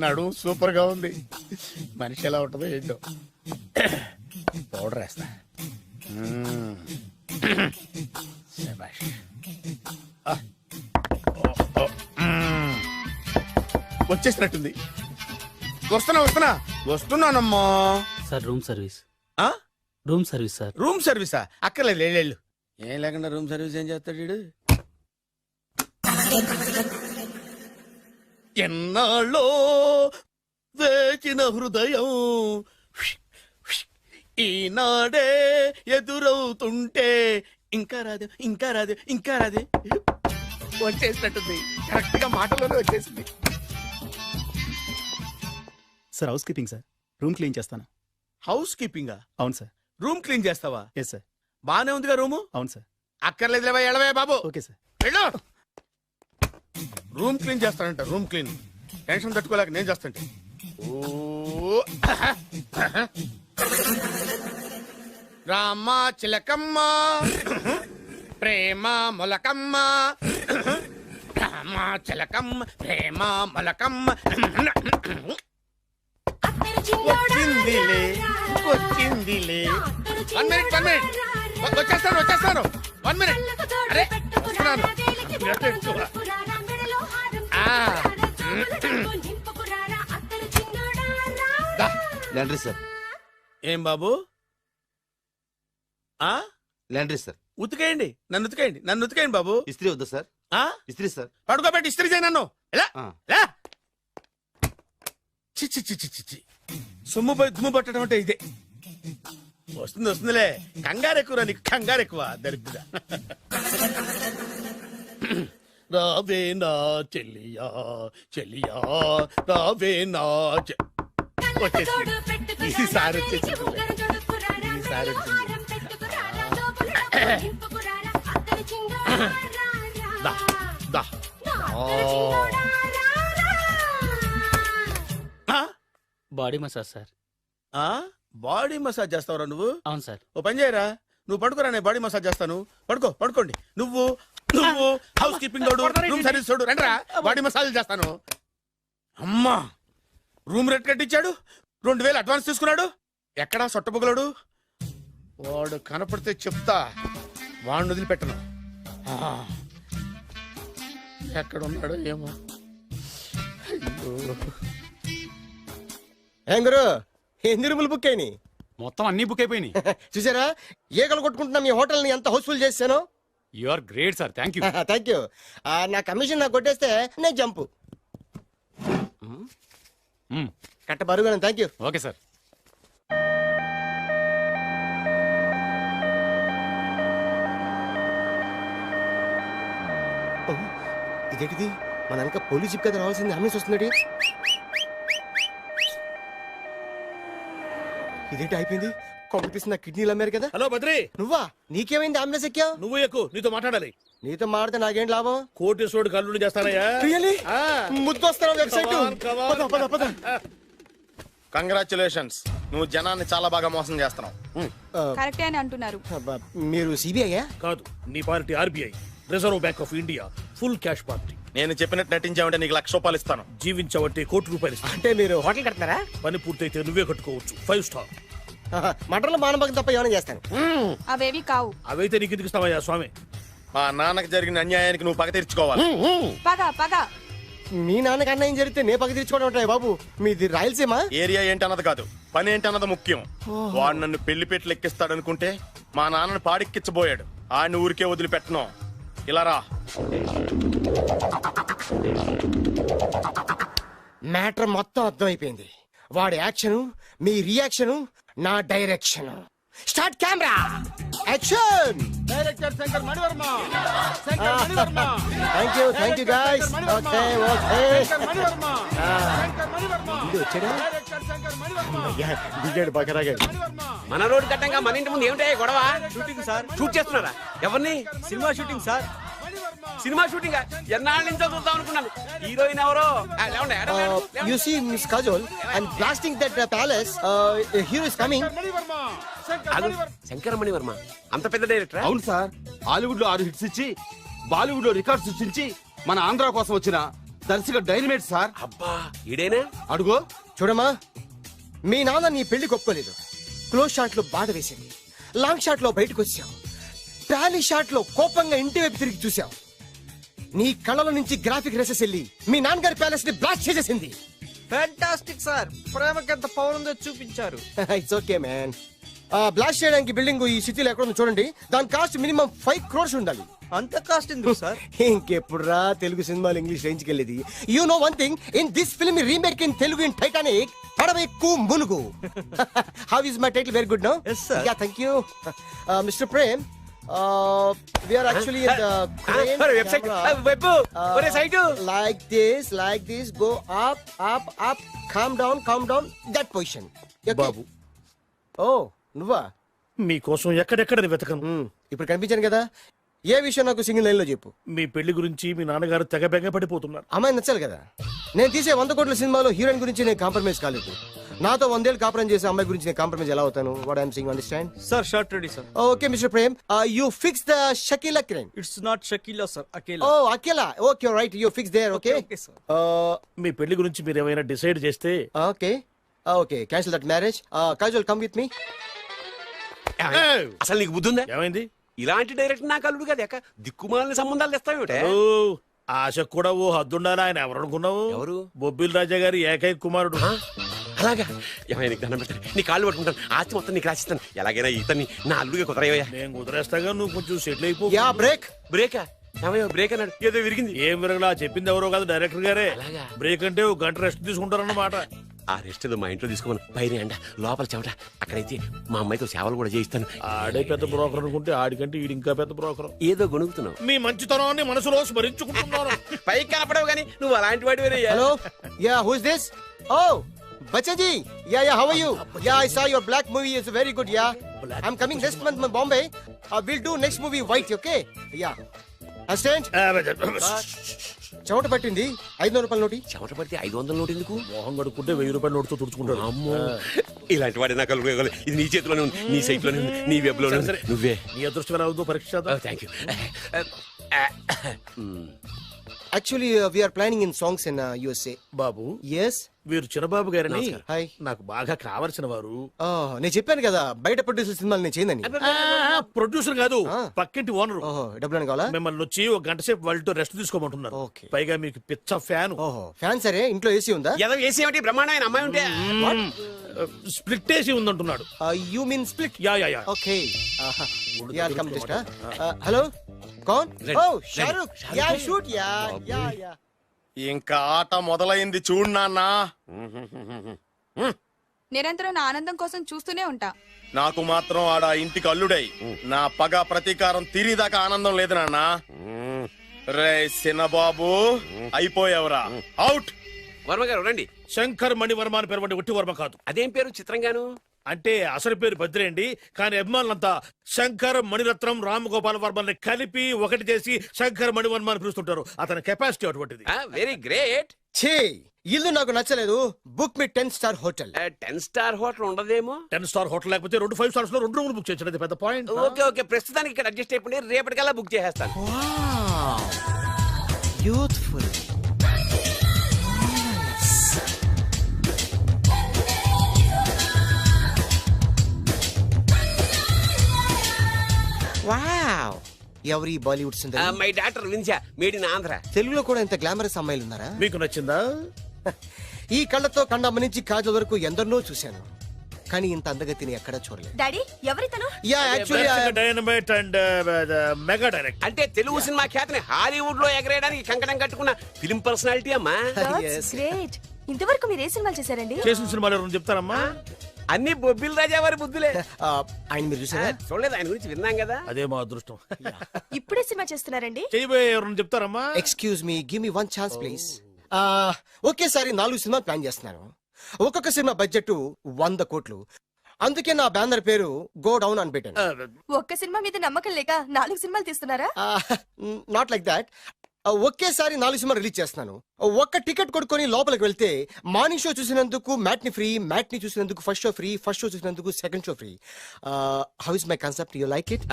నడు సూపర్ గా ఉంది. మనిషి ఎలా ఉంటుందో ఏంటో. పౌడర్ వేస్తా. వచ్చేసినట్టుంది. వస్తున్నానమ్మా. Sir room service. Room service sir. Room సర్వీసా? అక్కర్లేదు, లేళ్ళు. ఏం లేకుండా రూమ్ సర్వీస్ ఏం చేస్తాడు వీడు? ఎన్నాళ్ళో వేచిన హృదయం ఈనాడే ఎదురవుతుంటే ఇంకా రాదు, ఇంకా రాదు, ఇంకా రాదు. వచ్చేసినట్టుంది. కరెక్ట్ గా మాటలోనే వచ్చేసింది. Sir housekeeping sir. Room clean చేస్తాను. హౌస్ కీపింగా? అవును సార్. రూమ్ క్లీన్ చేస్తావా? Yes sir. బానే ఉందిగా రూము? అవును సార్. అక్కర్లేదు, ఎడవే బాబు. Okay sir. వెళ్ళు. రూమ్ క్లీన్ చేస్తానంట. రూమ్ క్లీన్ టెన్షన్ తట్టుకోలేక నేను చేస్తాంటే. రామ చిలకమ్మ ప్రేమ మొలకమ్మ, రామ చిలకమ్మ ప్రేమ మొలకమ్మ. వచ్చిందిలే వచ్చిందిలే. 1 minute. వచ్చేస్తాను. 1 minute. అరే వస్తున్నాను. Laundry sir. ఏం బాబు? Laundry sir. ఉతికేయండి, నన్ను ఉతికేయండి బాబు. ఇస్త్రీ వద్దా సార్? ఇస్త్రీ సార్. పడుకోబెట్టి ఇస్త్రీ చేయి నన్ను. ఎలా చిచ్చి సొమ్ము పోయి దుమ్ము పట్టడం అంటే ఇదే. వస్తుందిలే. కంగారు ఎక్కువ, నీకు కంగారు ఎక్కువ. దరిద్ర. రావే నా చెల్లియా చెల్లియా, రావే నా. వచ్చేసి ఈసారి వచ్చేసి ఒకసారి దా, దా. Body massage sir. Body massage చేస్తావురా నువ్వు? అవును సార్. ఓ పని చేయరా, నువ్వు పడుకోరా, నేను బాడీ మసాజ్ చేస్తాను. పడుకోండి. నువ్వు హౌస్ కీపింగ్ తోడు, రూమ్ సర్వీస్ తోడు, రండిరా బాడీ మసాజ్ చేస్తాను. అమ్మా, రూమ్ రేట్ కట్టించాడు, 2000 అడ్వాన్స్ తీసుకున్నాడు. ఎక్కడా సొట్టబుగలాడు? వాడు కనపడితే చెప్తా, వాడిని వదిలిపెట్టను. ఎక్కడ ఉన్నాడో ఏమో. ఏం గురు, ఎన్ని రూములు బుక్ అయినాయి? మొత్తం అన్ని బుక్ అయిపోయినాయి. చూసారా ఏగలు కొట్టుకుంటున్నా మీ హోటల్ ని ఎంత హౌస్ఫుల్ చేశాను. You are great sir. Thank you. Thank you. నా కమిషన్ నాకు కొట్టేస్తే నేను జంపు కట్ట బరువుగా. Thank you. Okay sir. ఇదేంటిది, మన వెనక పోలీస్ జిప్ కదా రావాల్సింది, అంబులెన్స్ వస్తున్నాడు. ఇదేంటి అయిపోయింది, కొంపటిస్తున్న కిడ్నీలు అమ్మారు కదా. హలో బద్రి, నువ్వా? నీకేమైంది, అంబులెన్స్ ఎక్కావు? నువ్వు ఎక్కువ, నీతో మాట్లాడాలి. నీతో మాడితే నాకేం లాభం? కోటేశ్వరుడు కల్లుడు చేస్తానయ్యా. ముద్దొస్తాను వెబ్సైట్. కంగ్రాచులేషన్స్, నువ్వు జనాన్ని చాలా బాగా మోసం చేస్తున్నావు. కరెక్టే అని అంటున్నారు. మీరు సిబిఐ కాదు, నీ party RBI, reserve bank of India, full cash party. నేను చెప్పినట్టు నటించావంటే నీకు ₹1,00,000 ఇస్తాను. జీవించావంటే ₹1,00,00,000 ఇస్తాను. అంటే మీరు హోటల్ కడతారా? పని పూర్తయితే నువ్వే కట్టుకోవచ్చు, 5 స్టార్. మటన్లో మానభంగం తప్ప ఏమైనా చేస్తాను. అవేవి కావు. అవైతే నీకు ఎందుకు ఇస్తావయ్యా స్వామి? మా నాన్నకి జరిగిన అన్యాయానికి నువ్వు పగ తీర్చుకోవాలి. పగ మీ నాన్నకి అన్యాయం జరిగితే నే పగ తీర్చుకోవడం ఉంటాయి బాబు. మీది రాయలసీమ. ఏరియా ఏంటన్నది కాదు, పని ఏంటన్నది ముఖ్యం. వాడు నన్ను పెళ్లిపేటలు ఎక్కిస్తాడనుకుంటే మా నాన్నను పాడిక్కిచ్చబోయాడు. ఆడిని ఊరికే వదిలిపెట్టను. ఇలా రా. మ్యాటర్ మొత్తం అర్థమైపోయింది. వాడి యాక్షన్, మీ రియాక్షన్, నా direction. Start camera, action. Director Shankar Mani Varma. Thank you guys. Okay ఇది వచ్చాడా? దిగాడు బకరాగాడు. మన రోడ్డు కట్టంగా మన ఇంటి ముందు ఏమిటాయి గొడవ? Shooting sir. షూట్ చేస్తున్నారా? ఎవరిని? Cinema shooting sir. Cinema shooting ఎన్నాళ్ళ నుంచో చూద్దాం అనుకున్నాను. హీరోయిన్ ఎవరో? You see Miss Kajol, I'm blasting that palace. Hero is coming. Shankara Mani Varma అంత పెద్ద డైరెక్టర్? అవును సార్. హాలీవుడ్ లో 6 హిట్స్ ఇచ్చి బాలీవుడ్ లో రికార్డ్ సృష్టించి మన ఆంధ్ర కోసం వచ్చిన దర్శక డైనమేట్ సార్. అబ్బా, ఈడేనా? అడుగో. చూడమ్మా, మీ నాన్న నీ పెళ్లి ఒప్పుకోలేదు. క్లోజ్ షాట్ లో బాధ వేసింది, లాంగ్ షాట్ లో బయటకు వచ్చావు, టాలీ షాట్ లో కోపంగా ఇంటి వైపు తిరిగి చూసావు. నీ కళ్ళలో నుంచి గ్రాఫిక్ రెసెస్ వెళ్ళి మీ నాన్నగారి ప్యాలెస్ ని బ్లాస్ట్ చేసేసింది. Fantastic sir. ప్రేమకి ఎంత పవర్ ఉందో చూపించారు. It's okay man. బ్లాస్ట్ చేయడానికి బిల్డింగ్ ఈ సిటీలో ఎక్కడ ఉందో చూడండి. దాని కాస్ట్ మినిమం 5 crores ఉండాలి. అంత కాస్ట్ ఎందుకు సార్? ఇంకెప్పుడురా తెలుగు సినిమాలు ఇంగ్లీష్ రేంజ్ కి వెళ్ళేది. You know one thing, in this film remake in Telugu in Titanic, పడవెక్కు మునుగు. How is my title? Very good no. yes sir. Yeah, thank you. Mr. Prem, we are actually in the crane website. camera. Web site. Like this, go up, calm down, that position. Okay? Babu, Oh, నువ్వా? మీకోసం ఎక్కడెక్కడ వెతకను. ఇప్పుడు కనిపించాను కదా. ఏ విషయం నాకు single line లో చెప్పు. మీ పెళ్లి గురించి మీ నాన్నగారు తెగ బెంగ పడిపోతున్నారు. అమ్మాయి నచ్చాలి కదా. నేను తీసే 100 కోట్ల సినిమాలో హీరోయిన్ గురించి నేను కాంప్రమైజ్ కాలేదు. నాతో 100 ఏళ్ళు కాపురం చేసే అమ్మాయి గురించి నేను కాంప్రమైజ్ ఎలా అవుతాను? What I'm sing, understand? Sir short ready sir. Okay mister Prem, you fix the Shakeela crane. It's not Shakeela sir, Akela. Oh Akela. Okay right, you fix there. Okay మీ పెళ్లి గురించి మీరు ఏమైనా డిసైడ్ చేస్తే. Okay cancel that marriage. Kajal come with me. అసలు నీకు బుద్ధి ఉందా? ఏమైంది? ఇలాంటి డైరెక్టర్ నాకు అల్లుడు కదా, దిక్కుమాలిన సంబంధాలు తెస్తావేమిటే? ఆశ కూడా ఓ హద్దుండాలి. ఆయన ఎవరు అనుకున్నావు? ఎవరు? బొబ్బిల్ రాజా గారి ఏకైక కుమారుడు. అలాగా? ఏమైనా నీకు దండం పెడతాను, నీ కాళ్ళు పట్టుకుంటాను, ఆస్తి మొత్తం నీకు రాసిస్తాను. ఎలాగైనా ఇతన్ని నా అల్లుడిగా కుదరయ్యా. నేను కుదిరేస్తాగా, నువ్వు కొంచెం సెటిల్ అయిపో. బ్రేకా? ఏమయ్యో బ్రేక్ అన్నాడు, ఏదో విరిగింది. ఏం విరగలా? చెప్పింది ఎవరో కాదు, డైరెక్టర్ గారే. బ్రేక్ అంటే 1 గంట రెస్ట్ తీసుకుంటారన్నమాట. ఆ రెస్ట్ ఏదో మా ఇంట్లో తీసుకోమను. పైన అంట, లోపల చెమట. అక్కడైతే మా అమ్మాయితో సేవలు కూడా చేయిస్తాను. ఆడే పెద్ద బ్రోకర్ అనుకుంటే ఆడికంటే ఈడు ఇంకా పెద్ద బ్రోకర్. ఏదో గొణుగుతున్నావు. మీ మంచితనాన్ని మనసులో స్మరించుకుంటున్నాను. పైకి కనపడవు కానీ నువ్వు అలాంటి వాడి. Hello, ya who is this? ఓ బచ్చా జీ. Ya how are you? Ya I saw your black movie is very good. Ya I'm coming next month my Bombay will do next movie white okay ya assistant చెమట పట్టింది 500 రూపాయల నోటి. చెమట పడితే 500 note ఎందుకు? మొహం కడుక్కుంటే 1000 రూపాయల నోటుతో తుడుచుకుంటాడు. అమ్మో, ఇలాంటి వాడి నాకు ఇది నీ చేతిలోనే ఉంది, నీ సైట్ లోనే ఉంది, నీ వెబ్ లోనే ఉంది. నువ్వే నీ అదృష్టం ఎలా ఉందో పరీక్ష. Thank you. Actually we're planning in songs in USA. బాబు ఎస్, వీరు చిన్నబాబు గారని హాయ్. నాకు బాగా కావలసిన వారు. నేను చెప్పాను కదా బయట ప్రొడ్యూసర్ సినిమాలు నేను చేయదని. ప్రొడ్యూసర్ కాదు, పక్కింటి ఓనర్. డబ్బులు కావాలా? మిమ్మల్ని వచ్చి ఒక గంట సేపు వాళ్ళతో రెస్ట్ తీసుకోమంటున్నారు. పైగా మీకు పిచ్చ ఫ్యాన్. ఫ్యాన్ సరే, ఇంట్లో ఏసీ ఉందా? ఏదో ఏసీ ఏమిటి బ్రహ్మాండమైన అమ్మాయి ఉంటే స్ప్లిట్ ఏసీ ఉందంటున్నాడు. You mean split? Yeah yeah yeah. Okay, yeah come just. Hello, కౌన్? Oh Shahrukh. Yeah shoot. Yeah yeah yeah. ఇంకా ఆట మొదలైంది చూడు నాన్న. నిరంతరం నా ఆనందం కోసం చూస్తూనే ఉంటా. నాకు మాత్రం ఆడ ఇంటికి అల్లుడై నా పగ ప్రతీకారం తీరిదాకా ఆనందం లేదు నాన్న. రే సినబాబు, అయిపోయావురా, అవుట్. వర్మ గారు రండి. శంకర్ మణివర్మ అని పేరు, ఒట్టి వర్మ కాదు. అదేం పేరు చిత్రంగాను? అంటే అసలు పేరు బద్రి అండి, కానీ అభిమానులంతా శంకర్ మణిరత్నం రామగోపాల్ వర్మని కలిపి ఒకటి చేసి శంకర్ మణివర్మ అని పిలుస్తుంటారు. అతని కెపాసిటీ అటువంటిది. Very great. ఛీ, ఇల్లు నాకు నచ్చలేదు. బుక్ మీ 10 స్టార్ హోటల్. 10 స్టార్ హోటల్ ఉండదేమో. 10 స్టార్ హోటల్ లేకపోతే 2 5 స్టార్స్ లో 2 రూములు బుక్ చేయొచ్చు. పెద్ద పాయింట్. ఓకే ఓకే, ప్రస్తుతానికి ఇక్కడ అడ్జస్ట్ అయిపోయి రేపటికల్లా బుక్ చేసేస్తాను. యూత్ఫుల్. వావ్, ఎవరి బాలీవుడ్ సుందరి? మై డాక్టర్ విన్సా, మేడ్ ఇన్ ఆంధ్ర. తెలుగులో కూడా ఇంత గ్లామరస్ అమ్మాయిలు ఉన్నారా? మీకు నచ్చిందా? ఈ కళ్ళతో కండమ్మ నుంచి కాజల్ వరకు ఎందరినో చూశాను, కానీ ఇంత అందగతిని ఎక్కడా చూడలేదు. డాడీ, ఎవరితను? Yeah actually dynamite and mega direct. అంటే తెలుగు సినిమా ఖ్యాతిని హాలీవుడ్ లో ఎగరేయడానికి కంకణం కట్టుకున్న ఫిల్మ్ పర్సనాలిటీ అమ్మా. గ్రేట్. ఇంతవరకు మీరు ఏ సినిమాలు చేశారండి? చేసిన సినిమాలు ఎవరు చెప్తారమ్మా? అన్ని బొబ్బిల్ రాజా వారి బుద్ధులే. ఆయన మీరు చూసారా? చూడలేదు, ఆయన గురించి విన్నాం కదా. అదే మా అదృష్టం. ఇప్పుడే సినిమా చేస్తున్నారండి? చేయబోయే ఎవరు చెప్తారమ్మా? Excuse me, give me 1 chance please. ఒకేసారి 4 సినిమాలు ప్లాన్ చేస్తున్నాను. ఒక్కొక్క సినిమా బడ్జెట్ 100 కోట్లు. అందుకే నా బ్యానర్ పేరు గో డౌన్ అని పెట్టాను. ఒక్క సినిమా మీద నమ్మకం లేక 4 సినిమాలు తీస్తున్నారా? Not like that. ఒకేసారి 4 సినిమాలు రిలీజ్ చేస్తున్నాను. ఒక్క టికెట్ కొనుక్కొని లోపలికి వెళ్తే మార్నింగ్ షో చూసినందుకు మ్యాట్ని ఫ్రీ, మ్యాట్ని చూసినందుకు first show free, first show చూసినందుకు second show free. How is my concept? You like it?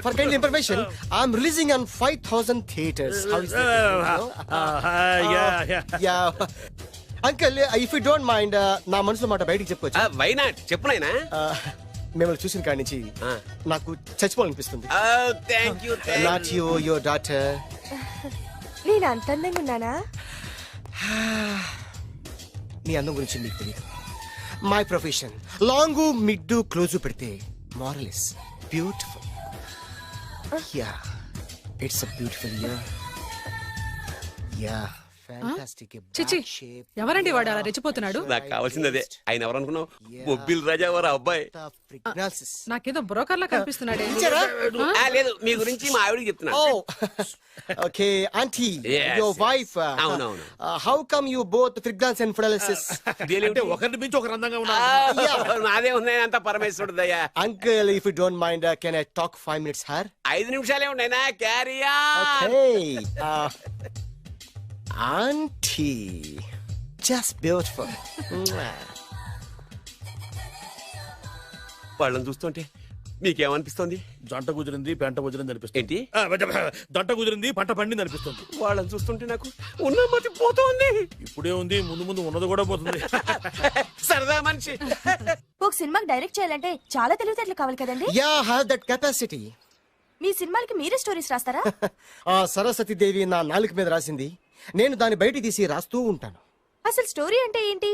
For kind information, I'm releasing on 5000 theatres. How is yeah uncle, if you don't mind, నా మనసులో మాట బయటికి చెప్పుకోవచ్చు? Why not, చెప్పు నాయనా. మిమ్మల్ని చూసిన కాడి నుంచి నాకు చచ్చిపోవాలనిపిస్తుంది. Thank you. Not you, your daughter. నేను అంత అందంగా ఉన్నానా? నీ అందం గురించి మీకు తెలియదు. My profession long mid close పెడితే moral is beautiful. Yeah, it's a beautiful year. Yeah, fantastic. చిచి, ఎవరండి వాడు అలా రెచ్చిపోతున్నాడు? నాకు కావాల్సింది అదే. ఆయన ఎవరు అనుకున్నావు? బొబ్బిల్ రాజా వారు అబ్బాయి. నాకేదో బ్రోకర్ లా కనిపిస్తున్నాడే. లేదు, మీ గురించి మా ఆవిడకి చెప్తున్నా. Okay aunty, your wife. అవునవును. How come you both fragrance and fidelities? అంటే ఒకరిని మించి ఒకరు అందంగా ఉన్నారు. నాదే ఉన్నాయి అంత పరమేశ్వరుడు దయ్యా. Uncle, if you don't mind, can I talk 5 minutes her? 5 నిమిషాలే ఉన్నాయినా, carry on. Okay Auntie, just beautiful. వాళ్ళని చూస్తుంటే మీకేమనిపిస్తుంది? జంట కుదిరింది, పెంట కుదిరింది అనిపిస్తుంది. ఏంటి? జంట కుదిరింది, పంట పండింది అనిపిస్తుంది. వాళ్ళని చూస్తుంటే నాకు ఉన్న మతి పోతుంది. ఇప్పుడే ఉంది, ముందు ముందు ఉన్నది కూడా పోతుంది. సరదా మనిషి. ఒక సినిమాకి డైరెక్ట్ చేయాలంటే చాలా తెలివితేటలు కావాలి కదండి? Yeah, have that capacity. మీ సినిమాలకి మీరే స్టోరీస్ రాస్తారా? సరస్వతి దేవి నా నాలుక మీద రాసింది, నేను దాన్ని బయట తీసి రాస్తూ ఉంటాను. అసలు స్టోరీ అంటే ఏంటి?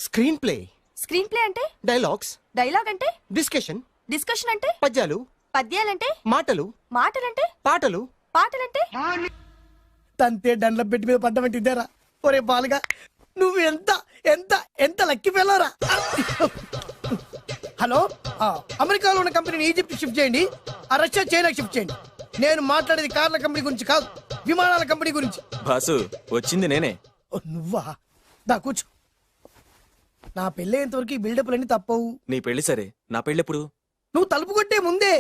Screen play. స్క్రీన్ ప్లే అంటే? డైలాగ్స్. డైలాగ్ అంటే? డిస్కషన్. డిస్కషన్ అంటే? పద్యాలు. పద్యాలంటే? మాటలు. మాటలంటే? పాటలు. పాటలంటే? తంతే దండ్ల పెట్టి మీద పడ్డమంటే ఇదేరా? ఒరే బాలుగా, నువ్వు ఎంత ఎంత ఎంత లక్కీ ఫెలోరా. హలో, అమెరికాలో ఉన్న కంపెనీని ఈజిప్ట్ షిఫ్ట్ చేయండి, రష్యా చైనాకి షిఫ్ట్ చేయండి. నేను మాట్లాడేది కార్ల కంపెనీ గురించి కాదు, విమానాల కంపెనీ గురించి. బాసు, వచ్చింది నేనే. నువ్వా? దా కూర్చో. నా పెళ్ళేంతవరకు ఈ బిల్డప్లన్నీ తప్పవు. నీ పెళ్లి సరే, నా పెళ్ళెప్పుడు? నువ్వు తలుపు కొట్టే ముందే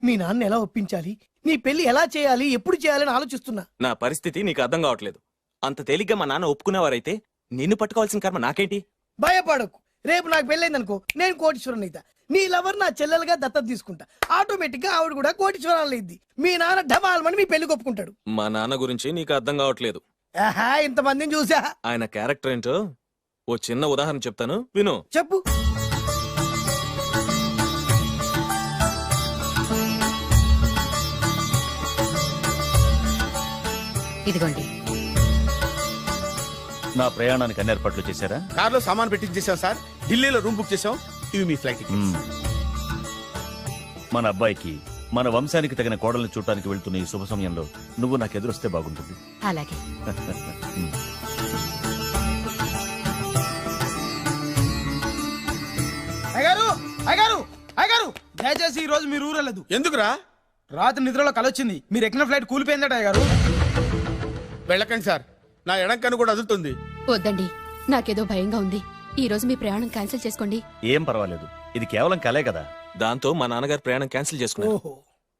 మీ నాన్న ఎలా ఒప్పించాలి, నీ పెళ్లి ఎలా చేయాలి, ఎప్పుడు చేయాలని ఆలోచిస్తున్నా. నా పరిస్థితి నీకు అర్థం కావట్లేదు. అంత తేలిగ్గా మా నాన్న ఒప్పుకునేవారైతే నిన్ను పట్టుకోవాల్సిన కర్మ నాకేంటి? భయపడకు, రేపు నాకు పెళ్ళైందనుకో నేను కోటీశ్వరుని అయితా. నీ లవర్ నా చెల్లెలుగా దత్తత తీసుకుంటా. ఆటోమేటిక్ గా ఆవిడ కూడా కోటీశ్వరాలు అయింది. మీ నాన్న ఢమాల్మని మీ పెళ్లి ఒప్పుకుంటాడు. మా నాన్న గురించి నీకు అర్థం కావట్లేదు. ఆహా, ఇంతమందిని చూసా. ఆయన క్యారెక్టర్ ఏంటో ఓ చిన్న ఉదాహరణ చెప్తాను విను. చెప్పు. ఇదిగోండి. నా ప్రయాణానికి అన్ని ఏర్పాట్లు చేశారా? కార్లో సామాన్ పెట్టించేసాం సార్. ఢిల్లీలో రూమ్ బుక్ చేసాం. ఇవి మీ ఫ్లైట్ టికెట్స్. మన అబ్బాయికి మన వంశానికి తగిన కోడల్ని చూడటానికి వెళ్తున్న ఈ శుభ సమయంలో నువ్వు నాకు ఎదురొస్తే బాగుంటుంది. అలాగే. అయ్యగారు అయ్యగారు అయ్యగారు, దయచేసి ఈ రోజు మీరు ఊరెళ్ళదు. ఎందుకురా? రాత్రి నిద్రలో కలొచ్చింది. మీరు ఎక్కిన ఫ్లైట్ కూలిపోయిందట అయ్యగారు. వెళ్ళకండి సార్, నా ఎడంకన్ను కూడా అదులుతుంది. వద్దండి, నాకేదో భయంగా ఉంది. ఈ రోజు మీ ప్రయాణం క్యాన్సిల్ చేసుకోండి. ఏం పర్వాలేదు, ఇది కేవలం కలే కదా. దాంతో మా నాన్నగారు ప్రయాణం క్యాన్సిల్ చేసుకున్నారు.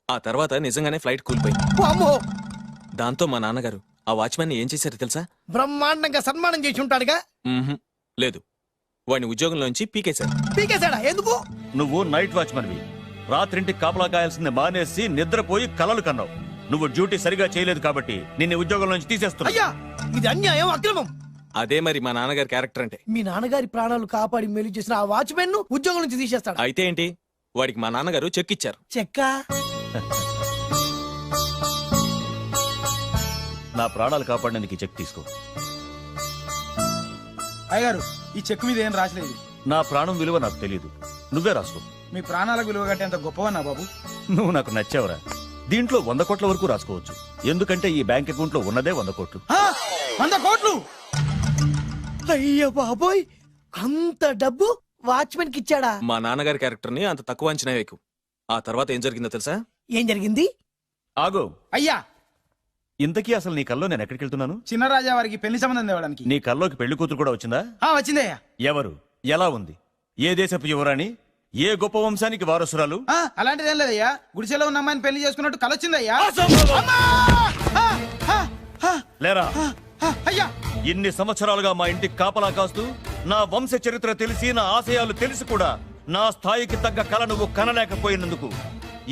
ఆ తర్వాత నిజంగానే ఫ్లైట్ కూలిపోయింది. దాంతో మా నాన్నగారు ఆ వాచ్మెన్ ఏం చేశారో తెలుసా? బ్రహ్మాండంగా సన్మానం చేసి ఉంటాడుగా. లేదు, వాడిని ఉద్యోగంలోంచి పీకేశారు. పీకేశాడా? ఎందుకు? నువ్వు నైట్ వాచ్మన్వి. రాత్రింటికి కాపలా కాయాల్సింది మానేసి నిద్రపోయి కలలు కన్నావు. నువ్వు డ్యూటీ సరిగా చేయలేదు కాబట్టి నిన్ను ఉద్యోగంలో నుంచి తీసేస్తున్నా. అయ్యా, ఇది అన్యాయం, అక్రమం. అదే మరి మా నాన్నగారి క్యారెక్టర్ అంటే. మీ నాన్నగారి ప్రాణాలు కాపాడి మేలు చేసిన ఆ వాచ్మెన్ ను ఉద్యోగం నుంచి తీసేస్తాడు. అయితే ఏంటి, వాడికి మా నాన్నగారు చెక్ ఇచ్చారు. చెక్కా? నా ప్రాణాలు కాపాడడానికి చెక్ తీసుకో. అయ్యగారు, ఈ చెక్ మీద ఏం రాసలేదు. నా ప్రాణం విలువ నాకు తెలియదు, నువ్వే రాసుకో. మీ ప్రాణాలకు విలువ కట్టేంత గొప్పవన్నా బాబు. నువ్వు నాకు నచ్చావురా. దీంట్లో 100 కోట్ల వరకు రాసుకోవచ్చు. ఎందుకంటే ఈ బ్యాంక్ అకౌంట్ లో ఉన్నదే 100 కోట్లు. 100 కోట్లు? అయ్యో బాబోయ్, అంత డబ్బు వాచ్మెన్ కి ఇచ్చాడా? మా నాన్నగారి క్యారెక్టర్ ని అంత తక్కువ అంచనా వేయకు. ఆ తర్వాత ఏం జరిగిందో తెలుసా? ఏం జరిగింది? ఆగో అయ్యా, ఇంతకీ అసలు నీ కల్లో నేను ఎక్కడికి వెళ్తున్నాను? చిన్నరాజా వారికి పెళ్లి సంబంధం తేవడానికి. నీ కల్లోకి పెళ్లి కూతురు కూడా వచ్చిందా? వచ్చిందయ్యా. ఎవరు? ఎలా ఉంది? ఏ దేశపు యువరాణి? ఏ గొప్ప వంశానికి వారసురాలు? అలాంటిదేం లేదయ్యా. గుడిసెలో ఉన్న అమ్మాయిని పెళ్లి చేసుకున్నట్టు కలొచ్చిందయ్యా. లేరా? అయ్యా, ఇన్ని సంవత్సరాలుగా మా ఇంటికి కాపలా కాస్తూ నా వంశ చరిత్ర తెలిసి నా ఆశయాలు తెలిసి కూడా నా స్థాయికి తగ్గ కళ నువ్వు కనలేకపోయినందుకు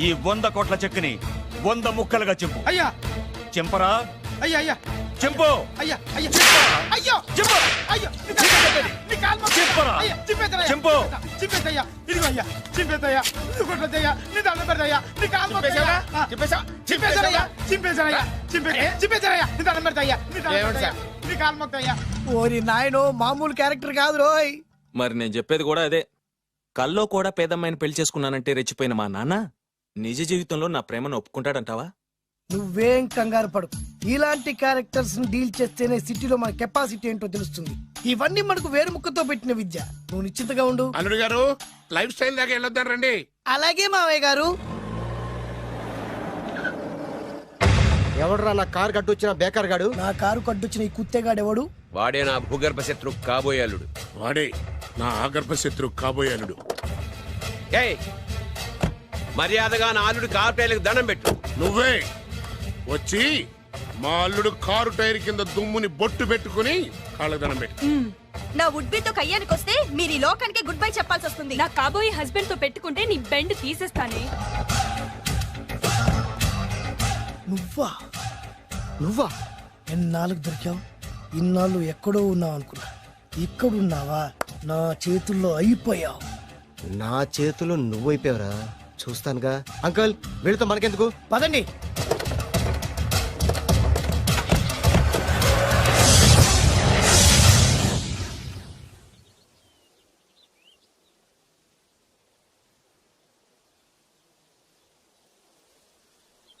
ఈ 100 కోట్ల చెక్కుని 100 ముక్కలుగా చెప్పు. అయ్యా, చెంపరా? అయ్యా అయ్యా, చెంపు. అయ్యా అయ్యా, అయ్యో చెప్పు. అయ్యో, చెప్పరా? చెంపు. చింపేసయ్యా, ఇదిగో అయ్యా, చింపేసయ్యా, కొట్టయ్యా, నీ దండం పెడతాయ్యా, నీ కాలు చింపేశారయ్యా, చింపేశారయ్యా, చింపేశారయ్యా, నీ దండం పెడతాయ్యా, నీ కాలు మొక్తయ్యా. ఓరి నాయనో, మామూలు క్యారెక్టర్ కాదు రోయ్. మరి నేను చెప్పేది కూడా అదే. కల్లో కూడా పేదమ్మాయిని పెళ్లి చేసుకున్నానంటే రెచ్చిపోయిన మా నాన్న నిజ జీవితంలో నా ప్రేమను ఒప్పుకుంటాడంటావా? నువ్వేం కంగారు పడు. ఇలాంటి క్యారెక్టర్స్ డీల్ చేస్తేనే సిటీలో మన కెపాసిటీ ఏంటో తెలుస్తుంది. ఇవన్నీ మనకు వేరు ముక్కతో పెట్టిన విద్య. నువ్వు నిశ్చింతగా ఉండు. అల్లుడు గారు, లైఫ్ స్టైల్ దాకా వెళ్ళొద్దాం రండి. అలాగే మావయ్య గారు. ఎవడరా నా కారు కట్టొచ్చిన బేకార్ గాడు? నా కారు కట్టొచ్చిన ఈ కుత్తేగాడెవడు? వాడే నా భూగర్భ శత్రు కాబోయాలుడు. వాడే నా ఆగర్భ శత్రు కాబోయాలుడు. ఏయ్, మర్యాదగా నా అల్లుడు కారు టైర్లకు దండం పెట్టు. నువ్వే వచ్చి మా అల్లుడు కారు టైర్ కింద దుమ్ముని బొట్టు పెట్టుకుని కాళ్ళకు దండం పెట్టు. నా వుడ్బీతో కయ్యానికి వస్తే మీరు ఈ లోకానికి గుడ్ బై చెప్పాల్సి వస్తుంది. నా కాబోయే హస్బెండ్ తో పెట్టుకుంటే నీ బెండ్ తీసేస్తానే. నువ్వా ఎన్నాళ్ళకు దొరికావు? ఇన్నాళ్ళు ఎక్కడో ఉన్నావు అనుకున్నా. ఇక్కడున్నావా? నా చేతుల్లో అయిపోయావు. నా చేతిలో నువ్వైపోయావురా. చూస్తానుగా. అంకల్, వెళుతా, మనకెందుకు? పదండి.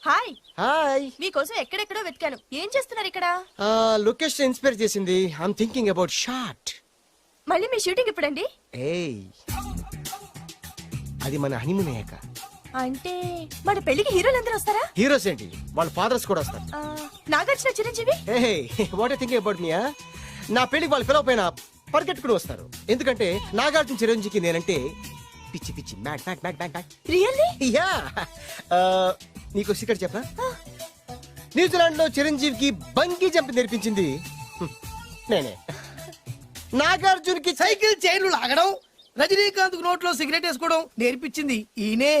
హాయ్. హాయ్. మీకోసం ఎక్కడెక్కడో వెతికాను. ఏం చేస్తున్నారు ఇక్కడ? లొకేషన్ ఇన్స్పైర్ చేసింది. I'm thinking about short. మళ్ళీ మీ షూటింగ్ ఎప్పుడండి? ఏయ్, అది మన హనీమూన్ అయ్యాక. అంటే మన పెళ్లికి హీరోలు అందరూ వస్తారా? హీరోస్ ఏంటి, వాళ్ళ ఫాదర్స్ కూడా వస్తారు. Nagarjuna, Chiranjeevi. What thinking about me? నా పెళ్లికి వాళ్ళు పిలవపోయినా పరిగెట్టుకుని వస్తారు. ఎందుకంటే నాగార్జున చిరంజీవికి నేనంటే పిచ్చి పిచ్చి mad mad mad mad mad really yeah నీకు సీక్రెట్ చెప్పనా? న్యూజిలాండ్ లో చిరంజీవికి బంగీ జంప్ నేర్పించింది నేనే. నాగార్జున్ కి సైకిల్ చైన్లు లాగడం, రజనీకాంత్ నోట్లో సిగరెట్ వేసుకోవడం నేర్పించింది ఈయనే.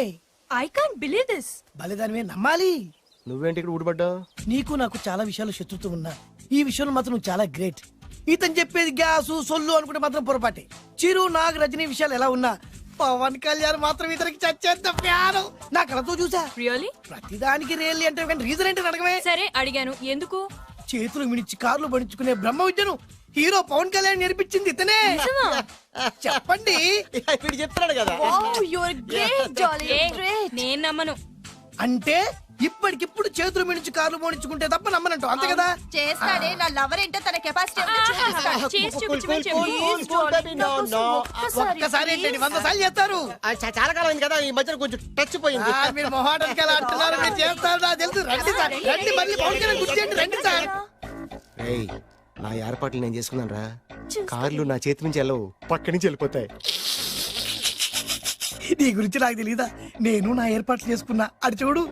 I can't believe this. బలిదానమే నమ్మాలి. నువ్వేంటి ఇక్కడ ఊడిపడ్డావు? నీకు నాకు చాలా విషయాలు శత్రుత్వం ఉన్నా ఈ విషయంలో మాత్రం నువ్వు చాలా గ్రేట్. ఇతను చెప్పేది గ్యాసు సొల్లు అనుకుంటే మాత్రం పొరపాటే. చిరు నాగ్ రజనీ విషయాలు ఎలా ఉన్నా పవన్ కళ్యాణ్ మాత్రం ఇతనికి చచ్చేంత ప్యాను నా కళతో చూసా. రియల్లీ? ప్రతిదానికి రియల్లీ అంటే కానీ రీజన్ ఏంటి అడగమే. సరే అడిగాను, ఎందుకు? చేతులు మిడిచి కార్లు పడించుకునే బ్రహ్మ విద్యను హీరో పవన్ కళ్యాణ్ నేర్పించింది ఇతనే. చెప్పండి. ఇప్పుడు చెప్తున్నాడు కదా. నేను నమ్మను. అంటే ఇప్పటికిప్పుడు చేతులు మిడిచి కార్లు పోనించుకుంటే తప్ప నమ్మనంటావు అంతే కదా. చేస్తాడే నా లవర్ ఏంటో తన కెపాసిటీ ఒక్కసారి ఏంటండి 100 సార్లు చేస్తారు. చాలా కాలం అయింది కదా, ఈ మధ్యన కొంచెం టచ్ పోయింది. మీరు మొహాటానికి ఎలా అంటున్నారు, మీరు చేస్తారు నాకు తెలుసు. రండి సార్, రండి, మళ్ళీ పవన్ కళ్యాణ్ గుర్తు చేయండి, రండి సార్. నా ఏర్పాట్లు నేను చేసుకున్నాను రా. కార్లు నా చేతి నుంచి వెళ్ళవు, పక్క నుంచి వెళ్ళిపోతాయి. నీ గురించి నాకు తెలీదా? నేను నా ఏర్పాట్లు చేసుకున్నా, అది చూడు.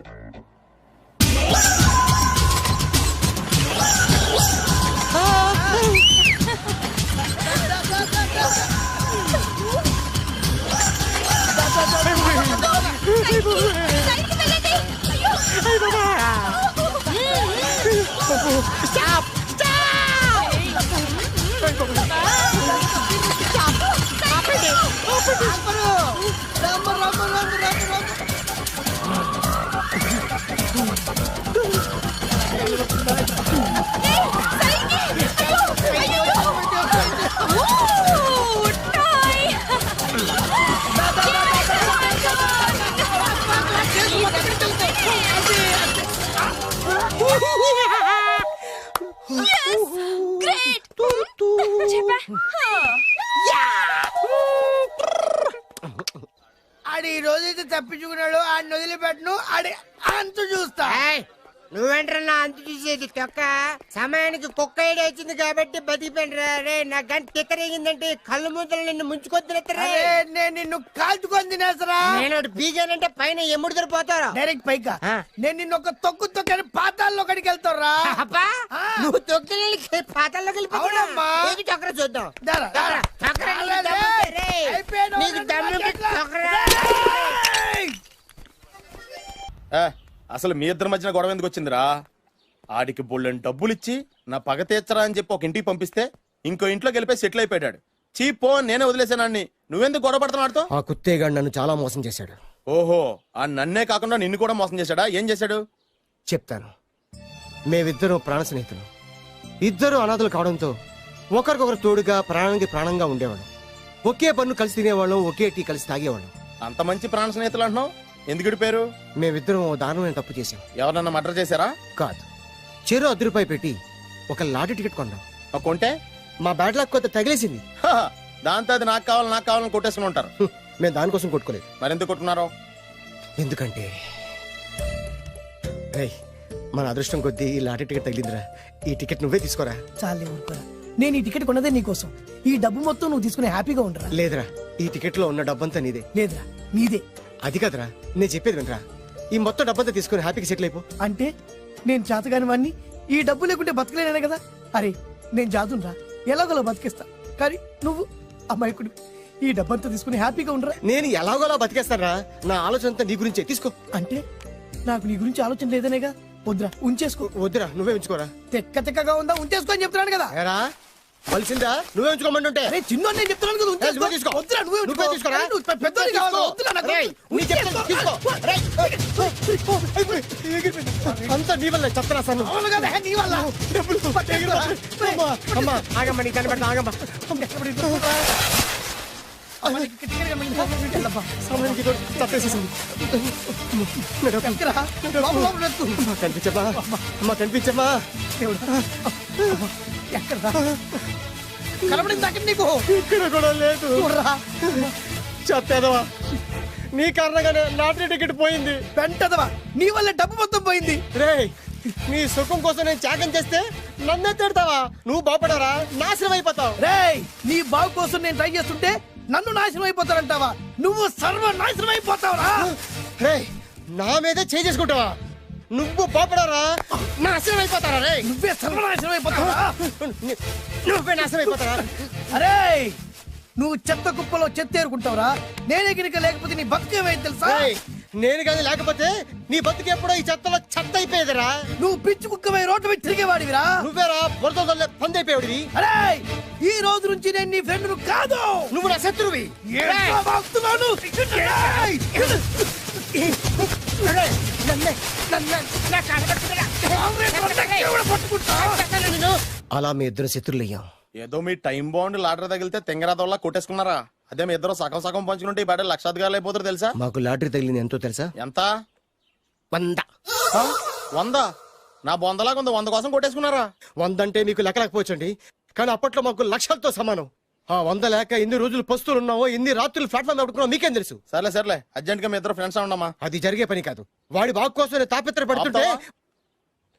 ఆడి ఈ రోజైతే తప్పించుకున్నాడు, ఆడిని వదిలిపెట్టను. ఆడి అంత చూస్తా. నువ్వేంట్రా అంత చూసేది తొక్క? సమయానికి కుక్క ఐడి వచ్చింది కాబట్టి బతికిపోయినరా రే. నా గంట తిక్కరేగిందంటే కళ్ళు ముద్దలు నిన్ను ముంచుకొద్దురా. నేను నిన్ను కాల్చుకొని తినేసరా. నేను బీగానంటే పైన ఎముడు దొరిపోతారా డైరెక్ట్ పైగా. నేను నిన్ను ఒక తొక్కు తొక్కని పాతాల్లో కడికి వెళ్తారా. నువ్వు తొక్కి పాతాల్లోకి వెళ్ళిపోతావమ్మా. చక్ర చూద్దాం. అసలు మీ ఇద్దరి మధ్యన గొడవ ఎందుకు వచ్చిందిరా? ఆడికి బొళ్ళని డబ్బులు ఇచ్చి నా పగ తీర్చరా అని చెప్పి ఒక ఇంటికి పంపిస్తే ఇంకో ఇంట్లోకి వెళ్ళిపోయి సెటిల్ అయిపోయాడు. చీపో నేనే వదిలేసానాన్ని. నువ్వెందుకు గొడవ పడుతున్నాడుతో? ఆ కుత్తేగాడు నన్ను చాలా మోసం చేశాడు. ఓహో, ఆ నన్నే కాకుండా నిన్ను కూడా మోసం చేశాడా? ఏం చేశాడు చెప్తాను. మేమిద్దరం ప్రాణ స్నేహితులు. ఇద్దరు అనాథలు కావడంతో ఒకరికొకరు తోడుగా ప్రాణానికి ప్రాణంగా ఉండేవాళ్ళం. ఒకే పన్ను కలిసి తినేవాళ్ళం, ఒకే టీ కలిసి తాగేవాళ్ళం. అంత మంచి ప్రాణ స్నేహితులు అంటున్నావు, ఎందుకు విడిపోయారు? మేమిద్దరం దారుణమైన తప్పు చేశాం. ఎవరన్నా మర్డర్ చేశారా? కాదు, చెరో ₹10 పెట్టి ఒక లాటరీ టికెట్ కొన్నాం. కొంటే మా బ్యాడ్ లక్ కొత్త తగిలేసింది. దాంతో అది నాకు కావాలని కొట్టేసుకుని ఉంటారు. మేము దానికోసం కొట్టుకోలేదు. మరెందుకు కొట్టుకున్నారో? ఎందుకంటే మన అదృష్టం కొద్దీ ఈ లాటరీ టికెట్ తగిలిందిరా. ఈ టికెట్ నువ్వే తీసుకోరా. చాలే ఊరుకోరా. నేను ఈ టికెట్ కొన్నదే నీకోసం. ఈ డబ్బు మొత్తం నువ్వు తీసుకుని హ్యాపీగా ఉండరా. లేదురా, ఈ టికెట్ లో ఉన్న డబ్బంతా నీదే. లేదురా, నీదే. అది కదరా, నేను చెప్పేది వినరా. ఈ మొత్తం డబ్బంతా తీసుకుని హ్యాపీగా సెటిల్ అయిపో. అంటే నేను చేతగాని వాడిని, ఈ డబ్బు లేకుంటే బతకలేనే కదా. అరే నేను జాదునరా, ఎలాగోలా బతికేస్తా. కానీ నువ్వు అమాయకుడు, ఈ డబ్బంతా తీసుకుని హ్యాపీగా ఉండరా. నేను ఎలాగోలా బతికేస్తారా. నా ఆలోచన అంతా నీ గురించే. తీసుకో. అంటే నాకు నీ గురించి ఆలోచన లేదనేగా. వద్దురా, ఉంచేసుకో. వద్దురా, నువ్వే ఉంచుకోరా. తెక్కగా ఉందా, ఉంచేసుకో అని చెప్తున్నాను కదా. వలిసిందా? నువ్వే ఉంచుకోమంటుంటే. అరే చిన్న నేను చెప్తున్నాను కదా, ఉంచేసుకో. తీసుకో. వద్దురా, నువ్వే తీసుకోరా. పెద్దోని కావాలి. వద్దురా నాకు. తీసుకో. అంతా నీ వల్ల చెప్తారా సార్. అవును కదా, నీ వల్ల. అమ్మా ఆగమ్మా, నీ కనిపెడతా ఆగమ్మా. కనిపించమ్మా, అమ్మా కనిపించమ్మా. కనబడింది అక్కడ నీకు. ఇక్కడ కూడా లేదు. చెత్తదవా, నీ కారణంగానే లాటరీ టికెట్ పోయింది. వెంటదవా, నీ వల్ల డబ్బు మొత్తం పోయింది. రే, నీ సుఖం కోసం నేను త్యాగం చేస్తే నన్నే తిడతావా? నువ్వు బాగుపడరా, నాశనం అయిపోతావు. రే, నీ బాగు కోసం నేను ట్రై చేస్తుంటే నన్ను నాశనం అయిపోతానంటావా? నువ్వు సర్వనాశనం అయిపోతావురా. నా మీదే చేసుకుంటావా? నువ్వు బాపడారా నాశనం అయిపోతారా రే? నువ్వే సర్వనాశనం అయిపోతావా? నువ్వే నాశనం అయిపోతారా? అరే నువ్వు చెత్త కుప్పలో చెత్త ఏరుకుంటావురా. నేనే గిరిక లేకపోతే నీ బతుకేమైంది తెలుసా? నేను కానీ లేకపోతే నీ బతుకు ఎప్పుడో ఈ చెత్తలో చెత్త అయిపోయేదిరా. నువ్వు పిచ్చి కుక్కమై రోడ్డు మీద తిరిగేవాడివిరా. నువ్వేరా బురదలే పంది అయిపోయాడివి. అరే ఈ రోజు నుంచి నేను నీ ఫ్రెండ్ కాదు, నువ్వు నా శత్రువి. అలా మీ ఇద్దరు శత్రులు అయ్యాం. ఏదో మీ టైం బాండ్ లాటరీ తగిలితే తెంగరాదోళ్ళ కొట్టేసుకున్నారా? అదే మీ ఇద్దరు సగం సగం పంచుకుంటే ఈ బయట లక్షాధికారులు అయిపోతారు తెలుసా? మాకు లాటరీ తగిలింది ఎంతో తెలుసా? ఎంత? 100. 100? నా బొందలాగా ఉంది, 100 కోసం కొట్టేసుకున్నారా? 100 అంటే మీకు లెక్కలేకపోవచ్చండి, కానీ అప్పట్లో మాకు లక్షలతో సమానం. ఆ 100 లేక ఎన్ని రోజులు పస్తులు ఉన్నావో, ఎన్ని రాత్రులు ప్లాట్ఫామ్ పెట్టుకున్నావు మీకేం తెలుసు? సర్లే అర్జెంట్ గా మీ ఇద్దరు ఫ్రెండ్స్ ఉండమ్మా. అది జరిగే పని కాదు. వాడి బాగు కోసం తాపిత్ర పడుతుంటే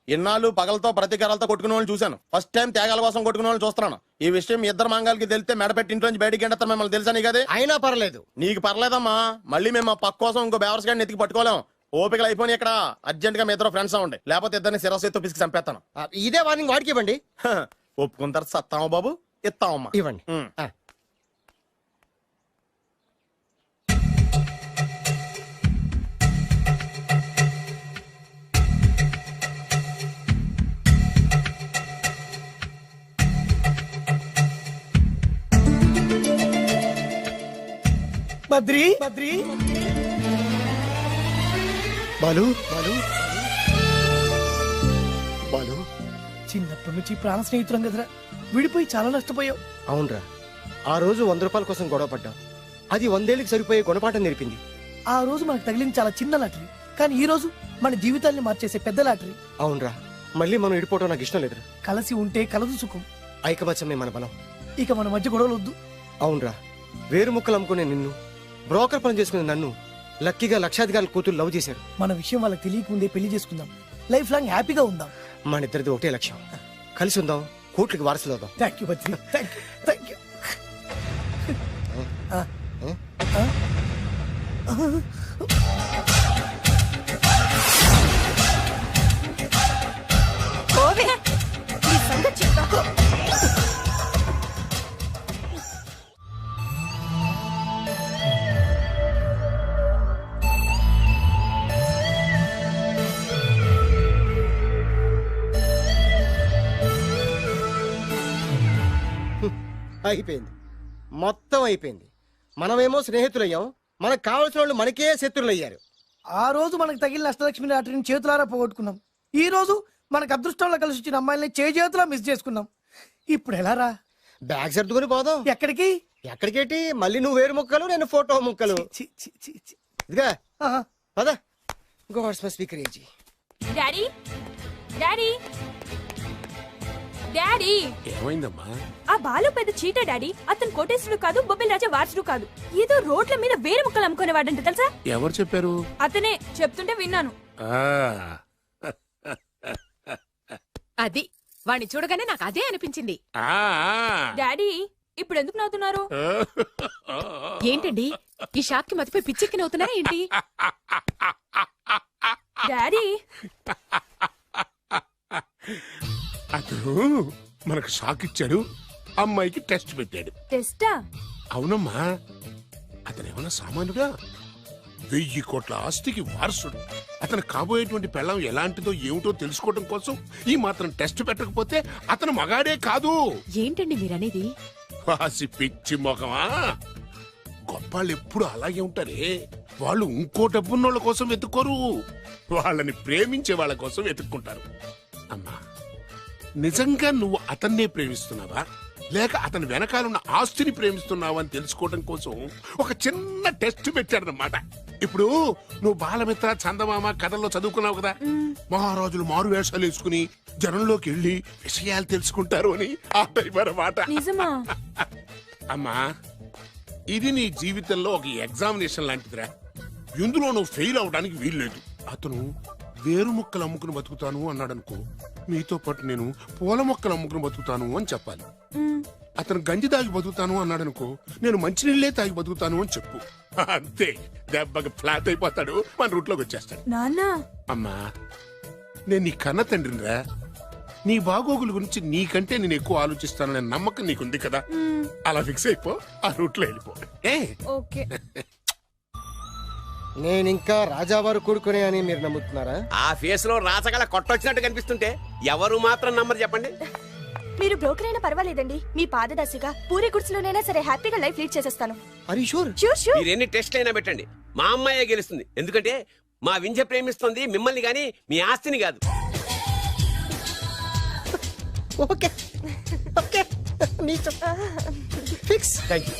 ఇన్నాళ్ళు పగలతో ప్రతీకారాలతో కొట్టుకునే వాళ్ళు చూశాను. ఫస్ట్ టైం త్యాగాల కోసం కొట్టుకునే వాళ్ళు చూస్తున్నాను. ఈ విషయం మీ ఇద్దరు మంగాలకి తెలిస్తే మెడపెట్టి ఇంట్లో నుంచి బయటికి ఎండతారు. మిమ్మల్ని తెలుసా నీకు? అది అయినా పర్లేదు. నీకు పర్లేదమ్మా, మళ్ళీ మేము మా పక్క కోసం ఇంకో బేవర్స్ గాడిని ఎత్తికి పట్టుకోలేం. ఓపికలు అయిపోయి ఇక్కడ అర్జెంట్ గా మీ ఇద్దరు ఫ్రెండ్స్ అవ్వండి, లేకపోతే ఇద్దరిని శిరస్సు పిసికి చంపేస్తాను. ఇదే వార్నింగ్ వాడికి ఇవ్వండి. ఒప్పుకుంటారు సత్తామా బాబు? ఇస్తామమ్మా. ఇవ్వండి. బద్రి బాలు చిన్నప్పటి నుంచి ప్రాణ స్నేహితులం కదరా, విడిపోయి చాలా నష్టపోయావు. అవునరా, ఆ రోజు 100 రూపాయల కోసం గొడవ పడ్డాం. అది 100 ఏళ్ళకి సరిపోయే గుణపాఠం నేర్పింది. ఆ రోజు మనకు తగిలింది చాలా చిన్న లాటరీ, కానీ ఈ రోజు మన జీవితాన్ని మార్చేసే పెద్ద లాటరీ. అవునరా, మళ్ళీ మనం ఇడిపోవటం నాకు ఇష్టం లేదురా. కలిసి ఉంటే కలదు సుఖం, ఐకమత్యమే మన బలం. ఇక మన మధ్య గొడవలు వద్దు. అవునరా, వేరు ముక్కలు అమ్ముకునే నిన్ను, బ్రోకర్ పని చేసుకునే నన్ను లక్కీగా లక్షాధికారుల కూతురు లవ్ చేశారు. మన విషయం వాళ్ళకి తెలియకముందే పెళ్లి చేసుకుందాం, లైఫ్ లాంగ్ హ్యాపీగా ఉందాం. మన ఇద్దరిది ఒకటే లక్ష్యం, కలిసి ఉందాం, కోట్లకి వారసులు అవుదాం. Thank you Badri, thank you. అయిపోయింది, మొత్తం అయిపోయింది. మనమేమో స్నేహితులయ్యాం, మనకు కావాల్సిన వాళ్ళు మనకే శత్రులు అయ్యారు. ఆ రోజు మనకు తగిలిన అష్టలక్ష్మి లాటరీని చేతులారా పోగొట్టుకున్నాం. ఈ రోజు మనకు అదృష్టంలో కలిసి వచ్చిన అమ్మాయిల్ని చేతులా మిస్ చేసుకున్నాం. ఇప్పుడు ఎలా రా? బ్యాగ్ సర్దుకొని పోదాం. ఎక్కడికి? ఎక్కడికేటి? మళ్ళీ నువ్వు వేరు ముక్కలు, నేను ఫోటో ముక్కలు. ఇదిగా పద. God's must be crazy. Daddy daddy daddy ఏమైందమ్మా? ఆ బాలు పెద్ద చీట డాడీ. అతను కోటేశ్వరుడు కాదు, బొబ్బిల్ రాజా వారసుడు కాదు. ఏదో రోడ్ల మీద వేరే ముక్కలు అమ్ముకునేవాడంటే తెలుసా? ఎవరు చెప్పారు? అతనే చెప్తుంటే విన్నాను. అది వాణ్ణి చూడగానే నాకు అదే అనిపించింది. డాడీ ఇప్పుడు ఎందుకు నవ్వుతున్నారు? ఏంటండి ఈ షాక్ కి మతిపోయి పిచ్చెక్కి నవ్వుతున్నారా ఏంటి? డాడీ అతను మనకు షాక్ ఇచ్చాడు, అమ్మాయికి టెస్ట్ పెట్టాడు. టెస్టా? అవునమ్మా, అతను ఏమన్నా సామాన్యుడా? 1000 కోట్ల ఆస్తికి వారసుడు. అతను కాబోయేటువంటి పెళ్ళం ఎలాంటిదో ఏమిటో తెలుసుకోవడం కోసం ఈ మాత్రం టెస్ట్ పెట్టకపోతే అతను మగాడే కాదు. ఏంటండి మీరనేది? వాసి పిచ్చి మొఖమా, గొప్పాళ్ళు ఎప్పుడు అలాగే ఉంటారే. వాళ్ళు ఇంకో డబ్బున్నోళ్ళ కోసం వెతుక్కోరు, వాళ్ళని ప్రేమించే వాళ్ళ కోసం వెతుక్కుంటారు. అమ్మా, నిజంగా నువ్వు అతన్నే ప్రేమిస్తున్నావా లేక అతని వెనకాలన్న ఆస్తిని ప్రేమిస్తున్నావా అని తెలుసుకోవడం కోసం ఒక చిన్న టెస్ట్ పెట్టాడనమాట. ఇప్పుడు నువ్వు బాలమిత్ర, చందమామ కథల్లో చదువుకున్నావు కదా, మహారాజులు మారు వేషాలు వేసుకుని జనంలోకి వెళ్ళి విషయాలు తెలుసుకుంటారు అని ఆ టైం అన్నమాట. అమ్మా, ఇది నీ జీవితంలో ఒక ఎగ్జామినేషన్ లాంటిదిరా. ఇందులో నువ్వు ఫెయిల్ అవడానికి వీల్లేదు. అతను వేరు మొక్కలు అమ్ముకుని బతుకుతాను అన్నాడు అనుకో, మీతో పాటు నేను పూల మొక్కలు అమ్ముకుని బతుకుతాను అని చెప్పాలి. అతను గంజి తాగి బతుకుతాను అన్నాడు అనుకో, నేను మంచినీళ్ళే తాగి బతుకుతాను అని చెప్పు. అంతే, దెబ్బకి ఫ్లాట్ అయిపోతాడు, మన రూట్లోకి వచ్చేస్తాడు. నాన్నా అమ్మా, నేను నీ కన్న తండ్రినిరా. నీ బాగోగుల గురించి నీకంటే నేను ఎక్కువ ఆలోచిస్తాననే నమ్మకం నీకుంది కదా. అలా ఫిక్స్ అయిపో, ఆ రూట్లో వెళ్ళిపో. ఓకే. నేను ఇంకా రాజావారు కూడుకునే అని మీరు నమ్ముతున్నారా? ఆ ఫేస్ లో రాసగల కొట్టొచ్చినట్టు కనిపిస్తుంటే ఎవరు మాత్రం నమ్మరు చెప్పండి. మీరు బ్రోకర్ అయినా పర్వాలేదండి, మీ పాదదాసిగా పూరి గుడ్స్లోనైనా సరే హ్యాపీగా లైఫ్ లీడ్ చేసేస్తాను. మీరు ఎన్ని టెస్ట్లు అయినా పెట్టండి, మా అమ్మాయే గెలుస్తుంది. ఎందుకంటే మా వింజ ప్రేమిస్తుంది మిమ్మల్ని గాని మీ ఆస్తిని కాదు. Okay okay, fix. Thank you.